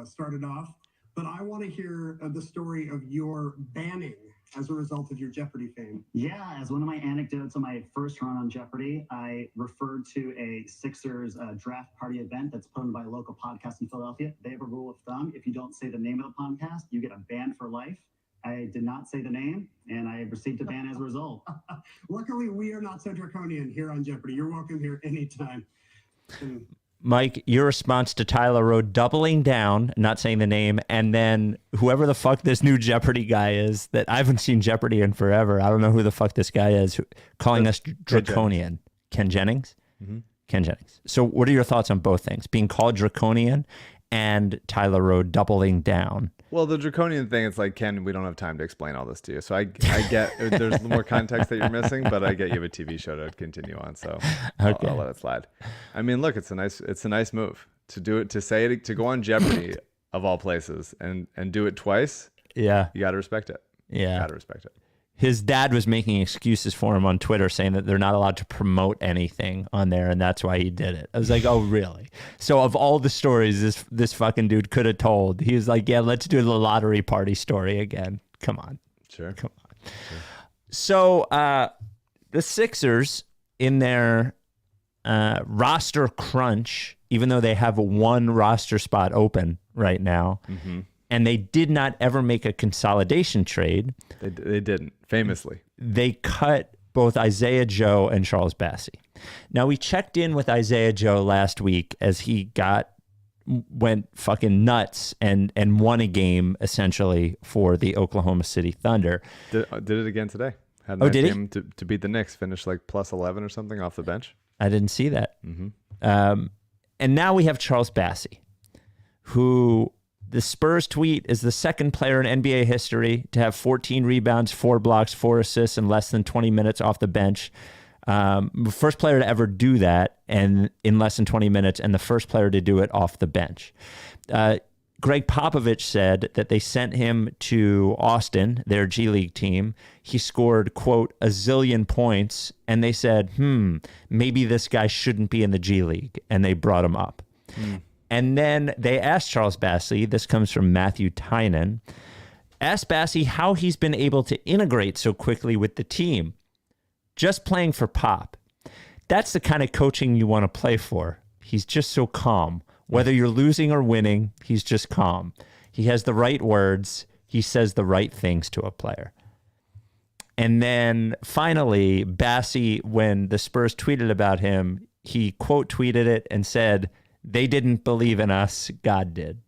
Started off, but I want to hear the story of your banning as a result of your Jeopardy fame.
Yeah, as one of my anecdotes on my first run on Jeopardy, I referred to a Sixers draft party event that's put on by a local podcast in Philadelphia. They have a rule of thumb: if you don't say the name of the podcast, you get a ban for life. I did not say the name, and I received a ban as a result.
Luckily, we are not so draconian here on Jeopardy. You're welcome here anytime.
Mike, your response to Tyler Rowe doubling down, not saying the name, and then whoever the fuck this new Jeopardy guy is that I haven't seen Jeopardy in forever. I don't know who the fuck this guy is, calling us draconian. Ken Jennings?
Mm-hmm.
Ken Jennings. So what are your thoughts on both things? Being called draconian and Tyler Rowe doubling down.
Well, the draconian thing, it's like, Ken, we don't have time to explain all this to you. So I get there's more context that you're missing, but I get you have a TV show to continue on, so
Okay.
I'll let it slide. I mean, look, it's a nice move to do it, to say it, to go on Jeopardy of all places and do it twice.
Yeah.
You got to respect it.
Yeah.
You got to respect it.
His dad was making excuses for him on Twitter, saying that they're not allowed to promote anything on there, and that's why he did it. I was like, oh, really? So of all the stories this fucking dude could have told, he was like, yeah, let's do the lottery party story again. Come on.
Sure.
Come on. Sure. So the Sixers, in their roster crunch, even though they have one roster spot open right now,
Mm-hmm.
and they did not ever make a consolidation trade.
They didn't, famously.
They cut both Isaiah Joe and Charles Bassey. Now, we checked in with Isaiah Joe last week as he went fucking nuts and won a game, essentially, for the Oklahoma City Thunder.
Did it again today. Had a
Oh,
nice
did he?
game to beat the Knicks, finished like plus 11 or something off the bench.
I didn't see that.
Mm-hmm.
And now we have Charles Bassey, who... The Spurs tweet is the second player in NBA history to have 14 rebounds, 4 blocks, 4 assists in less than 20 minutes off the bench. First player to ever do that and in less than 20 minutes, and the first player to do it off the bench. Greg Popovich said that they sent him to Austin, their G League team. He scored, quote, a zillion points, and they said, maybe this guy shouldn't be in the G League, and they brought him up. And then they asked Charles Bassey, this comes from Matthew Tynan, asked Bassey how he's been able to integrate so quickly with the team. Just playing for Pop. That's the kind of coaching you want to play for. He's just so calm. Whether you're losing or winning, he's just calm. He has the right words. He says the right things to a player. And then finally, Bassey, when the Spurs tweeted about him, he quote tweeted it and said, "They didn't believe in us. God did."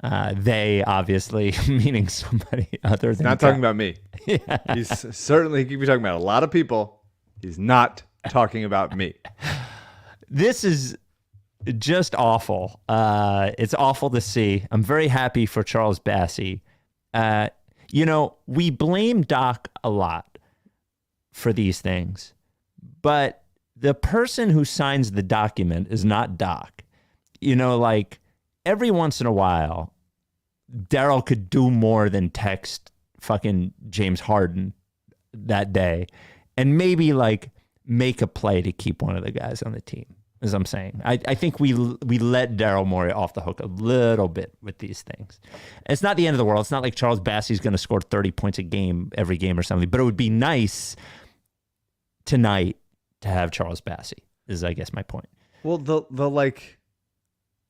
They, obviously, meaning somebody other than
Not
God.
talking about me.
Yeah.
He's certainly, he could be talking about a lot of people. He's not talking about me.
This is just awful. It's awful to see. I'm very happy for Charles Bassey. We blame Doc a lot for these things, but the person who signs the document is not Doc. Every once in a while, Daryl could do more than text fucking James Harden that day and maybe make a play to keep one of the guys on the team, as I'm saying. I think we let Daryl Morey off the hook a little bit with these things. It's not the end of the world. It's not like Charles Bassey's going to score 30 points a game every game or something, but it would be nice tonight to have Charles Bassey, is I guess my point.
Well,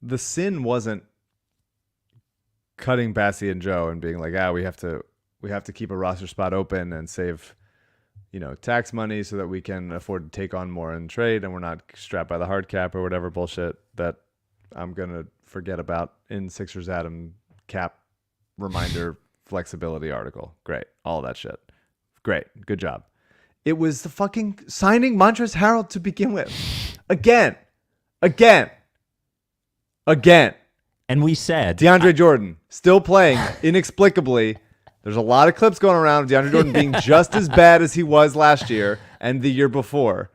the sin wasn't cutting Bassey and Joe and being like, we have to keep a roster spot open and save, tax money so that we can afford to take on more in trade and we're not strapped by the hard cap or whatever bullshit that I'm gonna forget about in Sixers Adam cap reminder flexibility article. Great, all that shit. Great, good job. It was the fucking signing Montrezl Harrell to begin with. Again.
And we said
DeAndre Jordan still playing inexplicably. There's a lot of clips going around of DeAndre Jordan being just as bad as he was last year and the year before.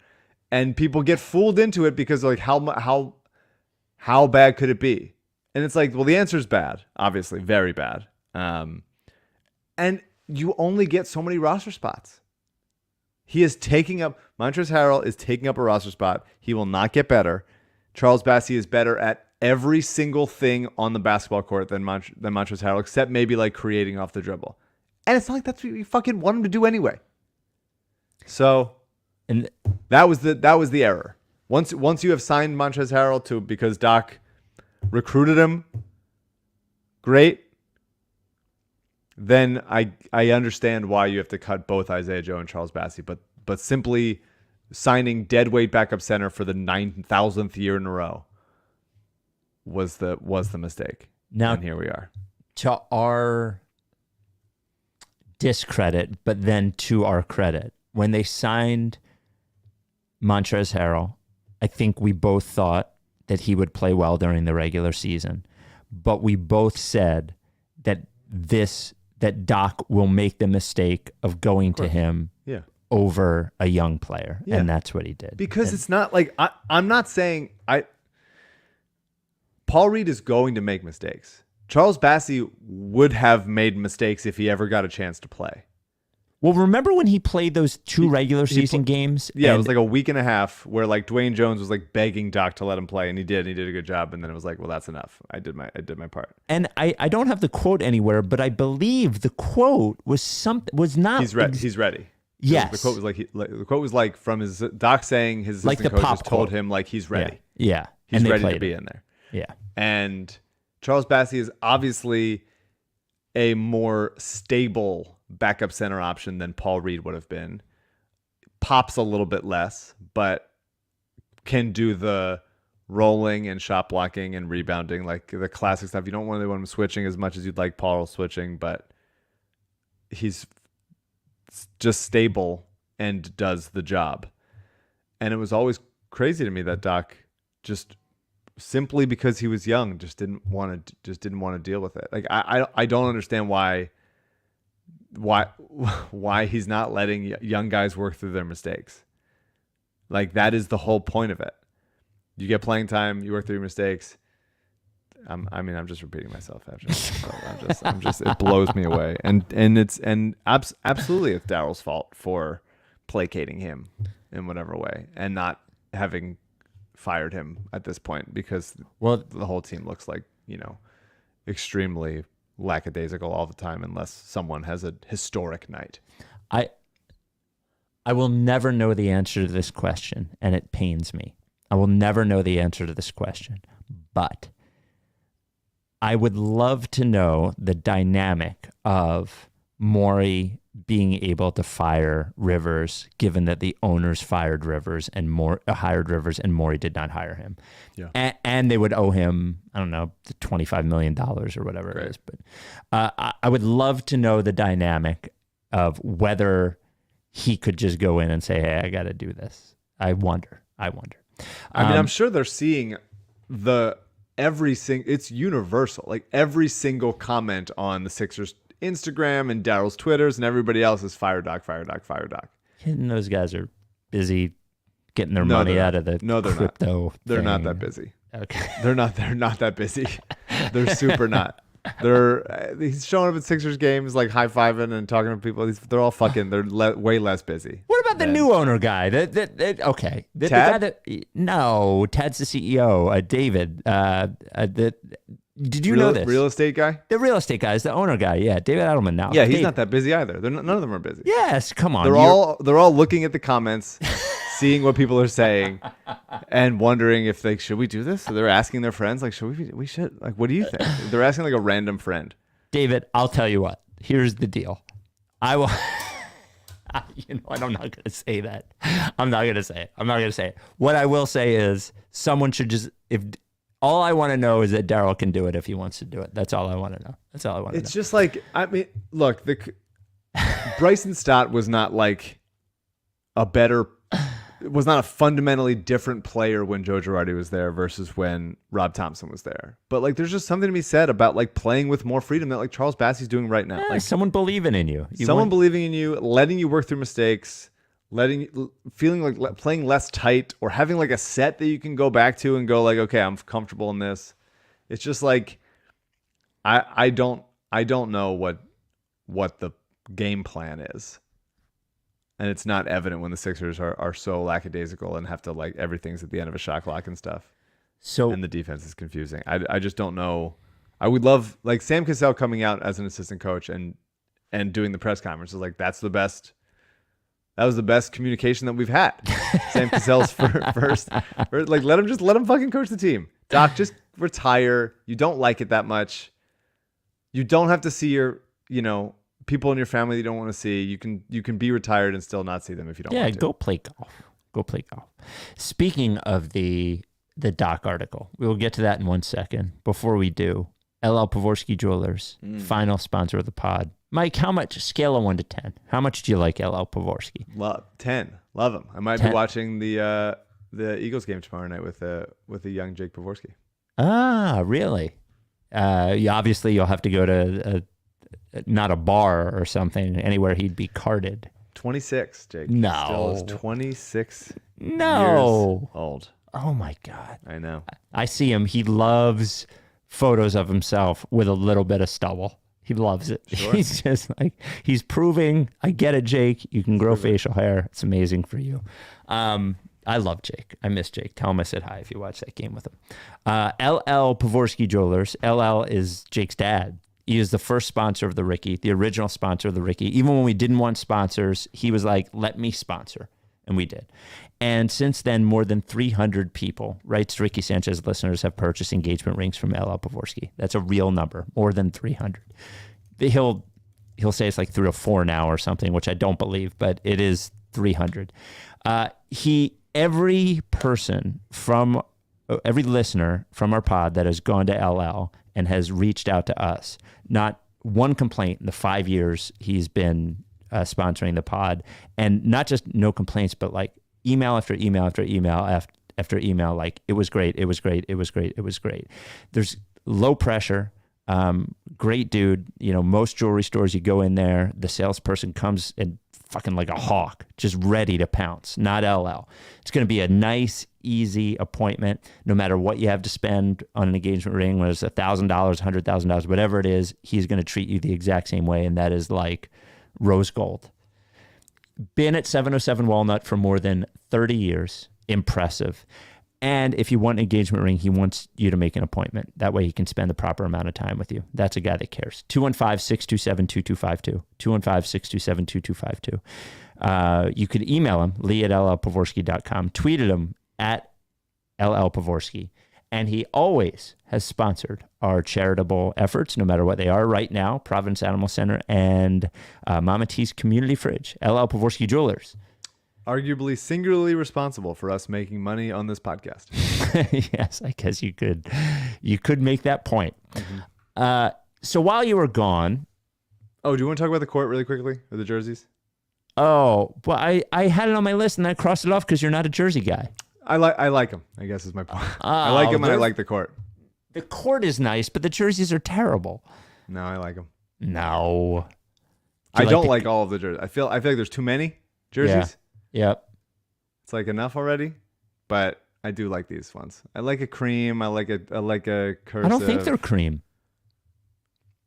And people get fooled into it because how bad could it be? And it's like, well, the answer is bad, obviously, very bad. And you only get so many roster spots. Montrezl Harrell is taking up a roster spot. He will not get better. Charles Bassey is better at every single thing on the basketball court than Montrezl Harrell, except maybe like creating off the dribble. And it's not like that's what you fucking want him to do anyway. So,
And
that was the error. Once you have signed Montrezl Harrell because Doc recruited him, great. Then I understand why you have to cut both Isaiah Joe and Charles Bassey, but simply signing deadweight backup center for the 9,000th year in a row was the mistake.
Now,
and here we are.
to our discredit, but then to our credit, when they signed Montrezl Harrell, I think we both thought that he would play well during the regular season, but we both said that Doc will make the mistake of going to him
Yeah.
over a young player,
Yeah.
and that's what he did.
Because it's not like I'm not saying Paul Reed is going to make mistakes. Charles Bassey would have made mistakes if he ever got a chance to play.
Well, remember when he played those two regular season games?
Yeah, it was like a week and a half where like Dwayne Jones was like begging Doc to let him play, and he did a good job. And then it was like, well, that's enough. I did my part.
And I don't have the quote anywhere, but I believe the quote was not.
He's ready. He's ready.
Yes.
The quote was like from his Doc saying his
Like
assistant
the
coaches
pop
told
quote.
him like he's ready.
Yeah.
He's
And they
ready to
played
be
it.
in there.
Yeah.
And Charles Bassey is obviously a more stable backup center option than Paul Reed would have been. Pops a little bit less, but can do the rolling and shot blocking and rebounding, like the classic stuff. You don't want him switching as much as you'd like Paul switching, but he's just stable and does the job. And it was always crazy to me that Doc just simply because he was young just didn't want to deal with it. Like I don't understand why he's not letting young guys work through their mistakes. Like that is the whole point of it. You get playing time, you work through your mistakes. I'm just repeating myself after. So I'm just it blows me away. And absolutely it's Daryl's fault for placating him in whatever way and not having fired him at this point, because the whole team looks like, extremely lackadaisical all the time unless someone has a historic night.
I will never know the answer to this question, and it pains me. I will never know the answer to this question, but I would love to know the dynamic of Morey being able to fire Rivers, given that the owners hired Rivers and Morey did not hire him. Yeah. And they would owe him, I don't know, $25 million or whatever it is. But I would love to know the dynamic of whether he could just go in and say, hey, I got to do this. I wonder. I mean,
I'm sure they're seeing it's universal. Like every single comment on the Sixers Instagram and Daryl's Twitters and everybody else is fire Doc.
And those guys are busy getting their money out of the crypto.
They're
thing.
not that busy.
Okay.
They're not that busy. They're super not. He's showing up at Sixers games like high-fiving and talking to people. They're all fucking. They're way less busy.
What about the new owner guy? Okay. The
Tad?
guy no, Tad's the CEO. David. Did you know this?
Real estate guy?
The real estate guy is the owner guy. Yeah, David Edelman now.
Yeah, he's not that busy either. None of them are busy.
Yes, come on.
They're all looking at the comments, seeing what people are saying, and wondering if should we do this? So they're asking their friends, like, we should, like, what do you think? They're asking like a random friend.
David, I'll tell you what. Here's the deal. I will. I'm not going to say that. I'm not going to say it. What I will say is someone should just all I want to know is that Daryl can do it if he wants to do it. That's all I want to know.
It's just like, I mean, look, Bryson Stott was not like was not a fundamentally different player when Joe Girardi was there versus when Rob Thompson was there. But like, there's just something to be said about like playing with more freedom that like Charles Bassey's doing right now. Like
someone believing in you.
Believing in you, letting you work through mistakes, feeling like playing less tight, or having like a set that you can go back to and go like, okay, I'm comfortable in this. It's just like, I don't know what the game plan is. And it's not evident when the Sixers are so lackadaisical and have to like everything's at the end of a shot clock and stuff.
So
and the defense is confusing. I just don't know. I would love like Sam Cassell coming out as an assistant coach and doing the press conferences. Like that was the best communication that we've had. Sam Cassell's first, like let him fucking coach the team. Doc, just retire. You don't like it that much. You don't have to see your, people in your family you don't want to see. You can be retired and still not see them if you don't want to.
Go play golf. Go play golf. Speaking of the Doc article, we will get to that in 1 second. Before we do, LL Pavorsky Jewelers, final sponsor of the pod. Mike, how much, scale of 1 to 10, how much do you like LL Pavorsky?
10. Love him. I might
10.
be watching the Eagles game tomorrow night with the young Jake Pavorsky.
Ah, really? Obviously, you'll have to go to not a bar or something, anywhere he'd be carded.
26, Jake.
No.
Still is 26
No.
years old.
Oh, my God.
I know.
I see him. He loves photos of himself with a little bit of stubble. He loves it.
Sure.
He's just like, he's proving, I get it, Jake. You can grow facial hair. It's amazing for you. I love Jake. I miss Jake. Tell him I said hi if you watch that game with him. LL Pavorsky Jewelers. LL is Jake's dad. He is the first sponsor of the Ricky, the original sponsor of the Ricky. Even when we didn't want sponsors, he was like, let me sponsor. And we did. And since then, more than 300 people, Rights to Ricky Sanchez listeners, have purchased engagement rings from LL Pavorsky. That's a real number, more than 300. He'll say it's like 3 or 4 now or something, which I don't believe, but it is 300. Every listener from our pod that has gone to LL and has reached out to us, not one complaint in the 5 years he's been sponsoring the pod, and not just no complaints, but like email after email after email after email, like it was great, it was great, it was great, it was great. There's low pressure, great dude. Most jewelry stores, you go in there, the salesperson comes and fucking like a hawk, just ready to pounce. Not LL. It's going to be a nice, easy appointment. No matter what you have to spend on an engagement ring, whether it's $1,000, $100,000, whatever it is, he's going to treat you the exact same way, and that is like rose gold. Been at 707 Walnut for more than 30 years. Impressive. And if you want an engagement ring, he wants you to make an appointment. That way he can spend the proper amount of time with you. That's a guy that cares. 215-627-2252. 215-627-2252. You could email him, lee@llpavorsky.com. Tweet at him at @LLPavorsky. And he always has sponsored our charitable efforts, no matter what they are. Right now, Providence Animal Center and Mama T's Community Fridge, LL Pavorsky Jewelers.
Arguably singularly responsible for us making money on this podcast.
Yes, I guess you could make that point. Mm-hmm. So while you were gone...
Oh, do you want to talk about the court really quickly, or the jerseys?
Oh, well, I had it on my list and I crossed it off because you're not a jersey guy.
I like them, I guess is my point. I like them and I like the court.
The court is nice, but the jerseys are terrible.
No, I like them.
No.
I don't like all of the jerseys. I feel like there's too many jerseys.
Yeah. Yep.
It's like enough already, but I do like these ones. I like a cream. I like a cursive.
I don't think they're cream.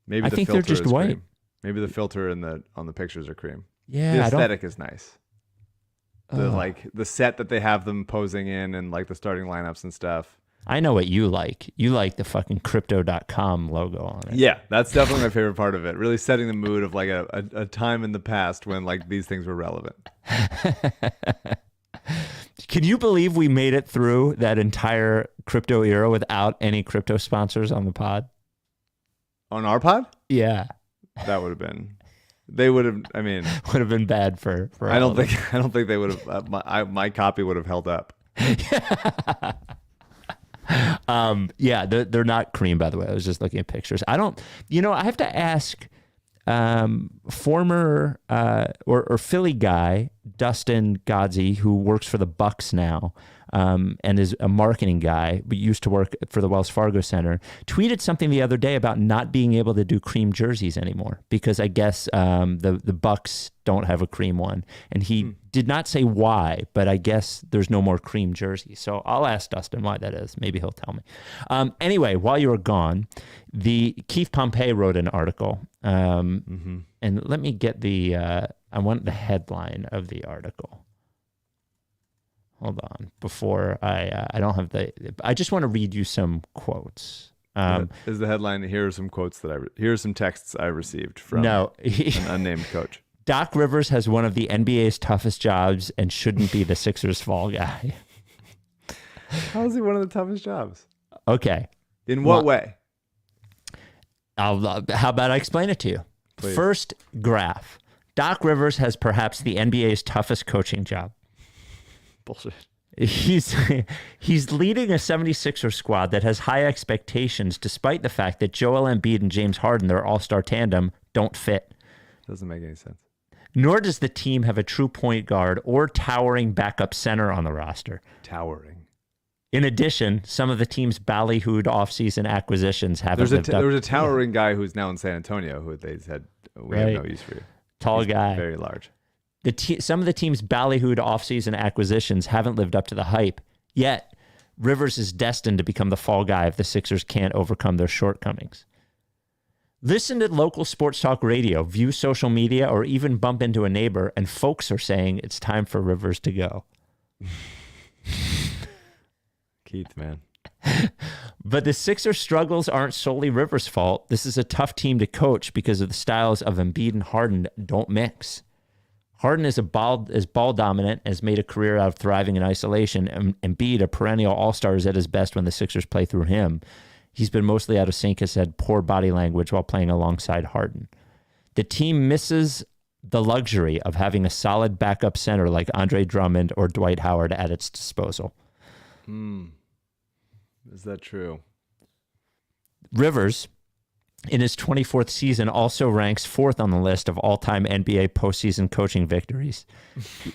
Maybe
I
the
think
filter
they're just
is
white.
cream. Maybe the filter on the pictures are cream.
Yeah,
the aesthetic is nice. The set that they have them posing in, and like the starting lineups and stuff.
I know what you like. You like the fucking crypto.com logo on it.
Yeah, that's definitely my favorite part of it. Really setting the mood of like a time in the past when like these things were relevant.
Can you believe we made it through that entire crypto era without any crypto sponsors on the pod?
On our pod?
Yeah.
That would have been. They would have. I mean,
would have been bad for
I don't think they would have. My copy would have held up.
Yeah, they're not cream, by the way. I was just looking at pictures. I have to ask former or Philly guy Dustin Godsey, who works for the Bucks now, and is a marketing guy, but used to work for the Wells Fargo Center, tweeted something the other day about not being able to do cream jerseys anymore because I guess the Bucks don't have a cream one, and he did not say why, but I guess there's no more cream jerseys. So I'll ask Dustin why that is. Maybe he'll tell me. Anyway, while you were gone, the Keith Pompey wrote an article, and let me get I want the headline of the article. Hold on. Before I don't have I just want to read you some quotes.
Is the headline? Here are some quotes here are some texts I received from
an
unnamed coach.
Doc Rivers has one of the NBA's toughest jobs and shouldn't be the Sixers' fall guy.
How is he one of the toughest jobs?
Okay.
In what way?
How about I explain it to you?
Please.
First graph. Doc Rivers has perhaps the NBA's toughest coaching job.
Bullshit.
He's leading a 76er squad that has high expectations despite the fact that Joel Embiid and James Harden, their all-star tandem, don't fit.
Doesn't make any sense.
Nor does the team have a true point guard or towering backup center on the roster.
Towering.
In addition, some of the team's ballyhooed offseason acquisitions haven't lived up.
There was a towering guy who's now in San Antonio who they said, we have no use for you.
Tall
He's
guy.
Very large.
Some of the team's ballyhooed offseason acquisitions haven't lived up to the hype. Yet, Rivers is destined to become the fall guy if the Sixers can't overcome their shortcomings. Listen to local sports talk radio, view social media, or even bump into a neighbor, and folks are saying it's time for Rivers to go.
Keith, man.
But the Sixers' struggles aren't solely Rivers' fault. This is a tough team to coach because of the styles of Embiid and Harden don't mix. Harden is ball dominant, has made a career out of thriving in isolation. Embiid, a perennial all-star, is at his best when the Sixers play through him. He's been mostly out of sync, has had poor body language while playing alongside Harden. The team misses the luxury of having a solid backup center like Andre Drummond or Dwight Howard at its disposal.
Is that true?
Rivers, in his 24th season, also ranks 4th on the list of all-time NBA postseason coaching victories,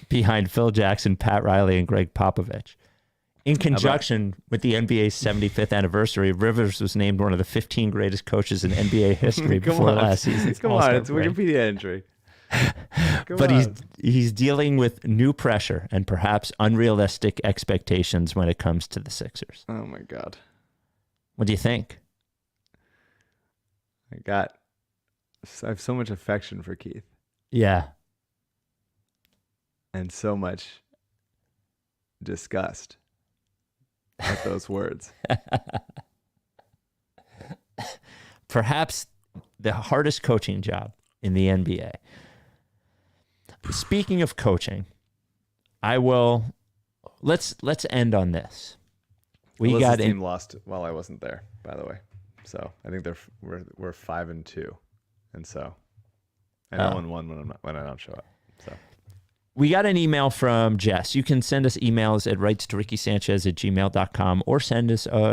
behind Phil Jackson, Pat Riley, and Greg Popovich. In conjunction with the NBA's 75th anniversary, Rivers was named one of the 15 greatest coaches in NBA history before last season's
Come
All-Star
on, it's a
break.
Wikipedia entry.
But he's dealing with new pressure and perhaps unrealistic expectations when it comes to the Sixers.
Oh my God.
What do you think?
I have so much affection for Keith
Yeah.
and so much disgust at those words.
Perhaps the hardest coaching job in the NBA. Speaking of coaching, let's end on this.
Alyssa's team lost while I wasn't there, by the way. So I think we're 5-2, and so I 0-1 when I don't show up. So
we got an email from Jess. You can send us emails at rightstoRickySanchez@gmail.com or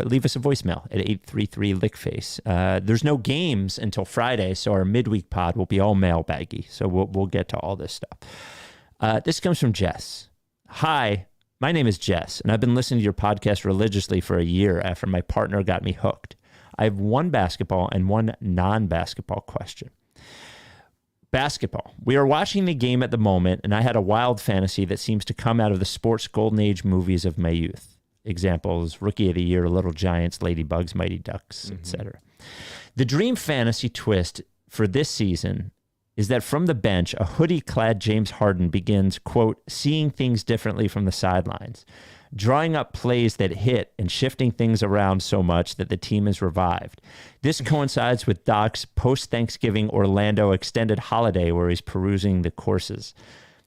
leave us a voicemail at 833-LickFace. There's no games until Friday, so our midweek pod will be all mailbaggy. So we'll get to all this stuff. This comes from Jess. Hi, my name is Jess, and I've been listening to your podcast religiously for a year after my partner got me hooked. I have one basketball and one non-basketball question. Basketball. We are watching the game at the moment, and I had a wild fantasy that seems to come out of the sports golden age movies of my youth. Examples: Rookie of the Year, Little Giants, Ladybugs, Mighty Ducks, etc. The dream fantasy twist for this season is that from the bench, a hoodie-clad James Harden begins, quote, seeing things differently from the sidelines, drawing up plays that hit and shifting things around so much that the team is revived. This coincides with Doc's post-Thanksgiving Orlando extended holiday where he's perusing the courses.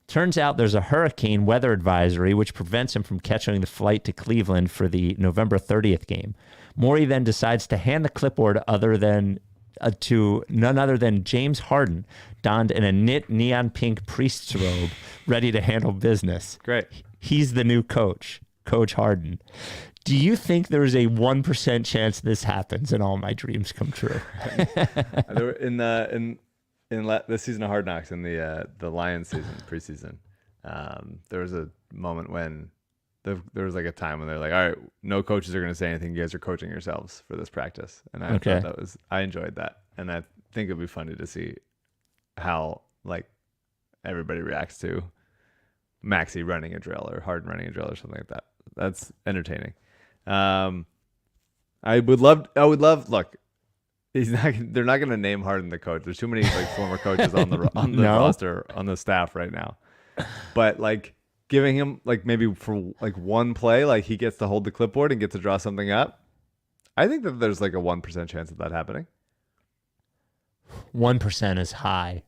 Turns out there's a hurricane weather advisory which prevents him from catching the flight to Cleveland for the November 30th game. Morey then decides to hand the clipboard to none other than James Harden, donned in a knit neon pink priest's robe, ready to handle business.
great.
He's the new coach, Coach Harden. Do you think there's a 1% chance this happens and all my dreams come true?
There were in the season of Hard Knocks, in the Lions season, preseason, there was a moment when there was like a time when they're like, all right, no coaches are going to say anything. You guys are coaching yourselves for this practice. And I thought I enjoyed that. And I think it'd be funny to see how like everybody reacts to Maxey running a drill or Harden running a drill or something like that. That's entertaining. I would love, look, they're not going to name Harden the coach. There's too many like former coaches on the
No.
roster, on the staff right now. But like, giving him like maybe for like one play, like he gets to hold the clipboard and get to draw something up. I think that there's like a 1% chance of that happening.
1% is high,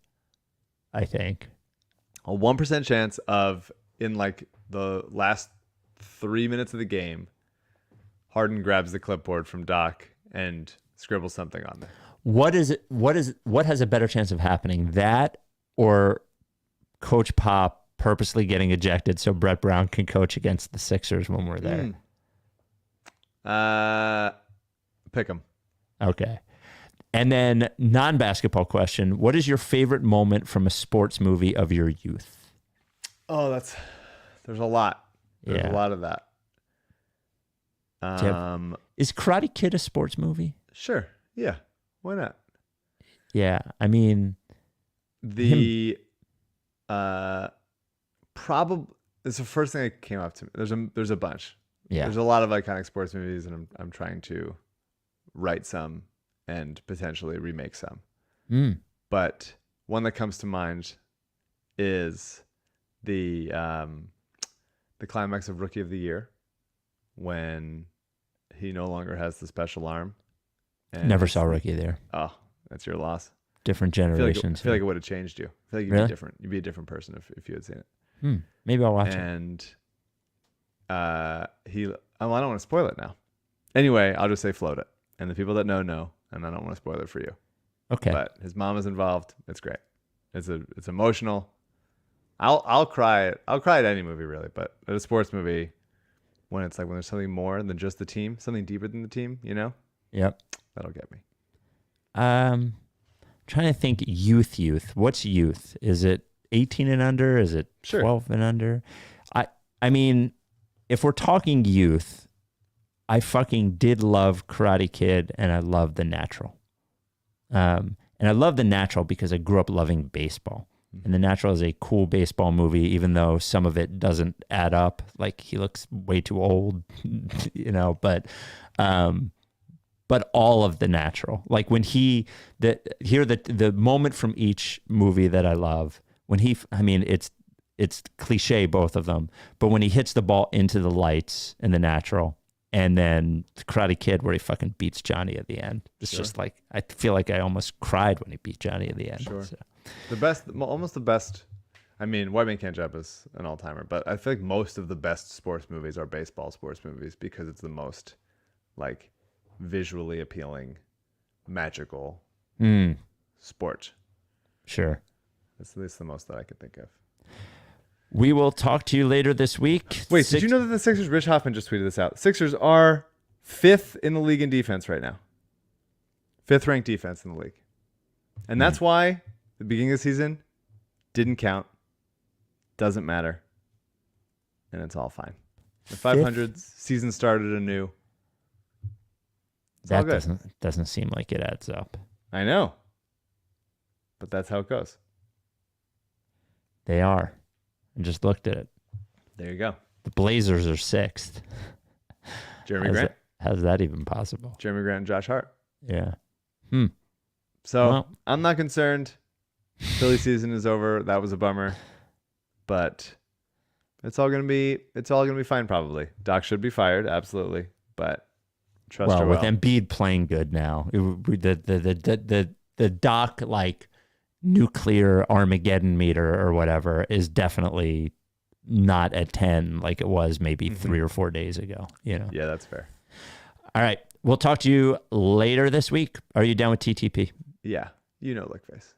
I think.
A 1% chance of in like the last 3 minutes of the game, Harden grabs the clipboard from Doc and scribbles something on there.
What has a better chance of happening? That or Coach Pop purposely getting ejected so Brett Brown can coach against the Sixers when we're there?
Pick them.
Okay. And then non-basketball question. What is your favorite moment from a sports movie of your youth?
Oh, there's a lot. There's a lot of that.
Is Karate Kid a sports movie?
Sure. Yeah. Why not?
Yeah. I mean,
probably it's the first thing that came up to me. There's a bunch.
Yeah.
There's a lot of iconic sports movies, and I'm trying to write some and potentially remake some. But one that comes to mind is the climax of Rookie of the Year when he no longer has the special arm. And
never saw Rookie there.
Oh, that's your loss.
Different
I
generations.
feel like it would have changed you. I feel like you'd
Really?
be different. You'd be a different person if you had seen it.
Maybe I'll watch it.
And I don't want to spoil it now. Anyway, I'll just say float it. And the people that know, and I don't want to spoil it for you.
Okay.
But his mom is involved. It's great. It's emotional. I'll cry. I'll cry at any movie really, but at a sports movie, when it's like when there's something more than just the team, something deeper than the team,
Yep.
that'll get me.
Trying to think youth. What's youth? Is it 18 and under? Is it 12 and under? I mean, if we're talking youth, I fucking did love Karate Kid and I love The Natural. And I love The Natural because I grew up loving baseball. And The Natural is a cool baseball movie, even though some of it doesn't add up. Like he looks way too old, but all of The Natural, like when the moment from each movie that I love, when it's cliche, both of them, but when he hits the ball into the lights in The Natural, and then the Karate Kid where he fucking beats Johnny at the end. It's just like, I feel like I almost cried when he beat Johnny at the end.
Sure.
So.
Almost the best. I mean, White Man Can't Jump is an all-timer, but I feel like most of the best sports movies are baseball sports movies because it's the most like visually appealing, magical sport.
Sure.
That's at least the most that I could think of.
We will talk to you later this week.
Wait, did you know that the Sixers, Rich Hoffman just tweeted this out. Sixers are 5th in the league in defense right now. 5th ranked defense in the league. And that's why the beginning of the season didn't count. Doesn't matter. And it's all fine. The 500s, season started anew. It's all
That
good.
doesn't seem like it adds up.
I know. But that's how it goes.
They are. I just looked at it.
There you go.
The Blazers are 6th.
Jeremy Grant.
How's that even possible?
Jeremy Grant and Josh Hart.
Yeah.
So
Well-
I'm not concerned. Philly season is over. That was a bummer. But it's all gonna be fine probably. Doc should be fired, absolutely. But trust her
With
well.
Embiid playing good now, the Doc like nuclear Armageddon meter or whatever is definitely not at 10 like it was maybe 3 or 4 days ago.
Yeah, that's fair.
All right. We'll talk to you later this week. Are you down with TTP?
Yeah. Lick face.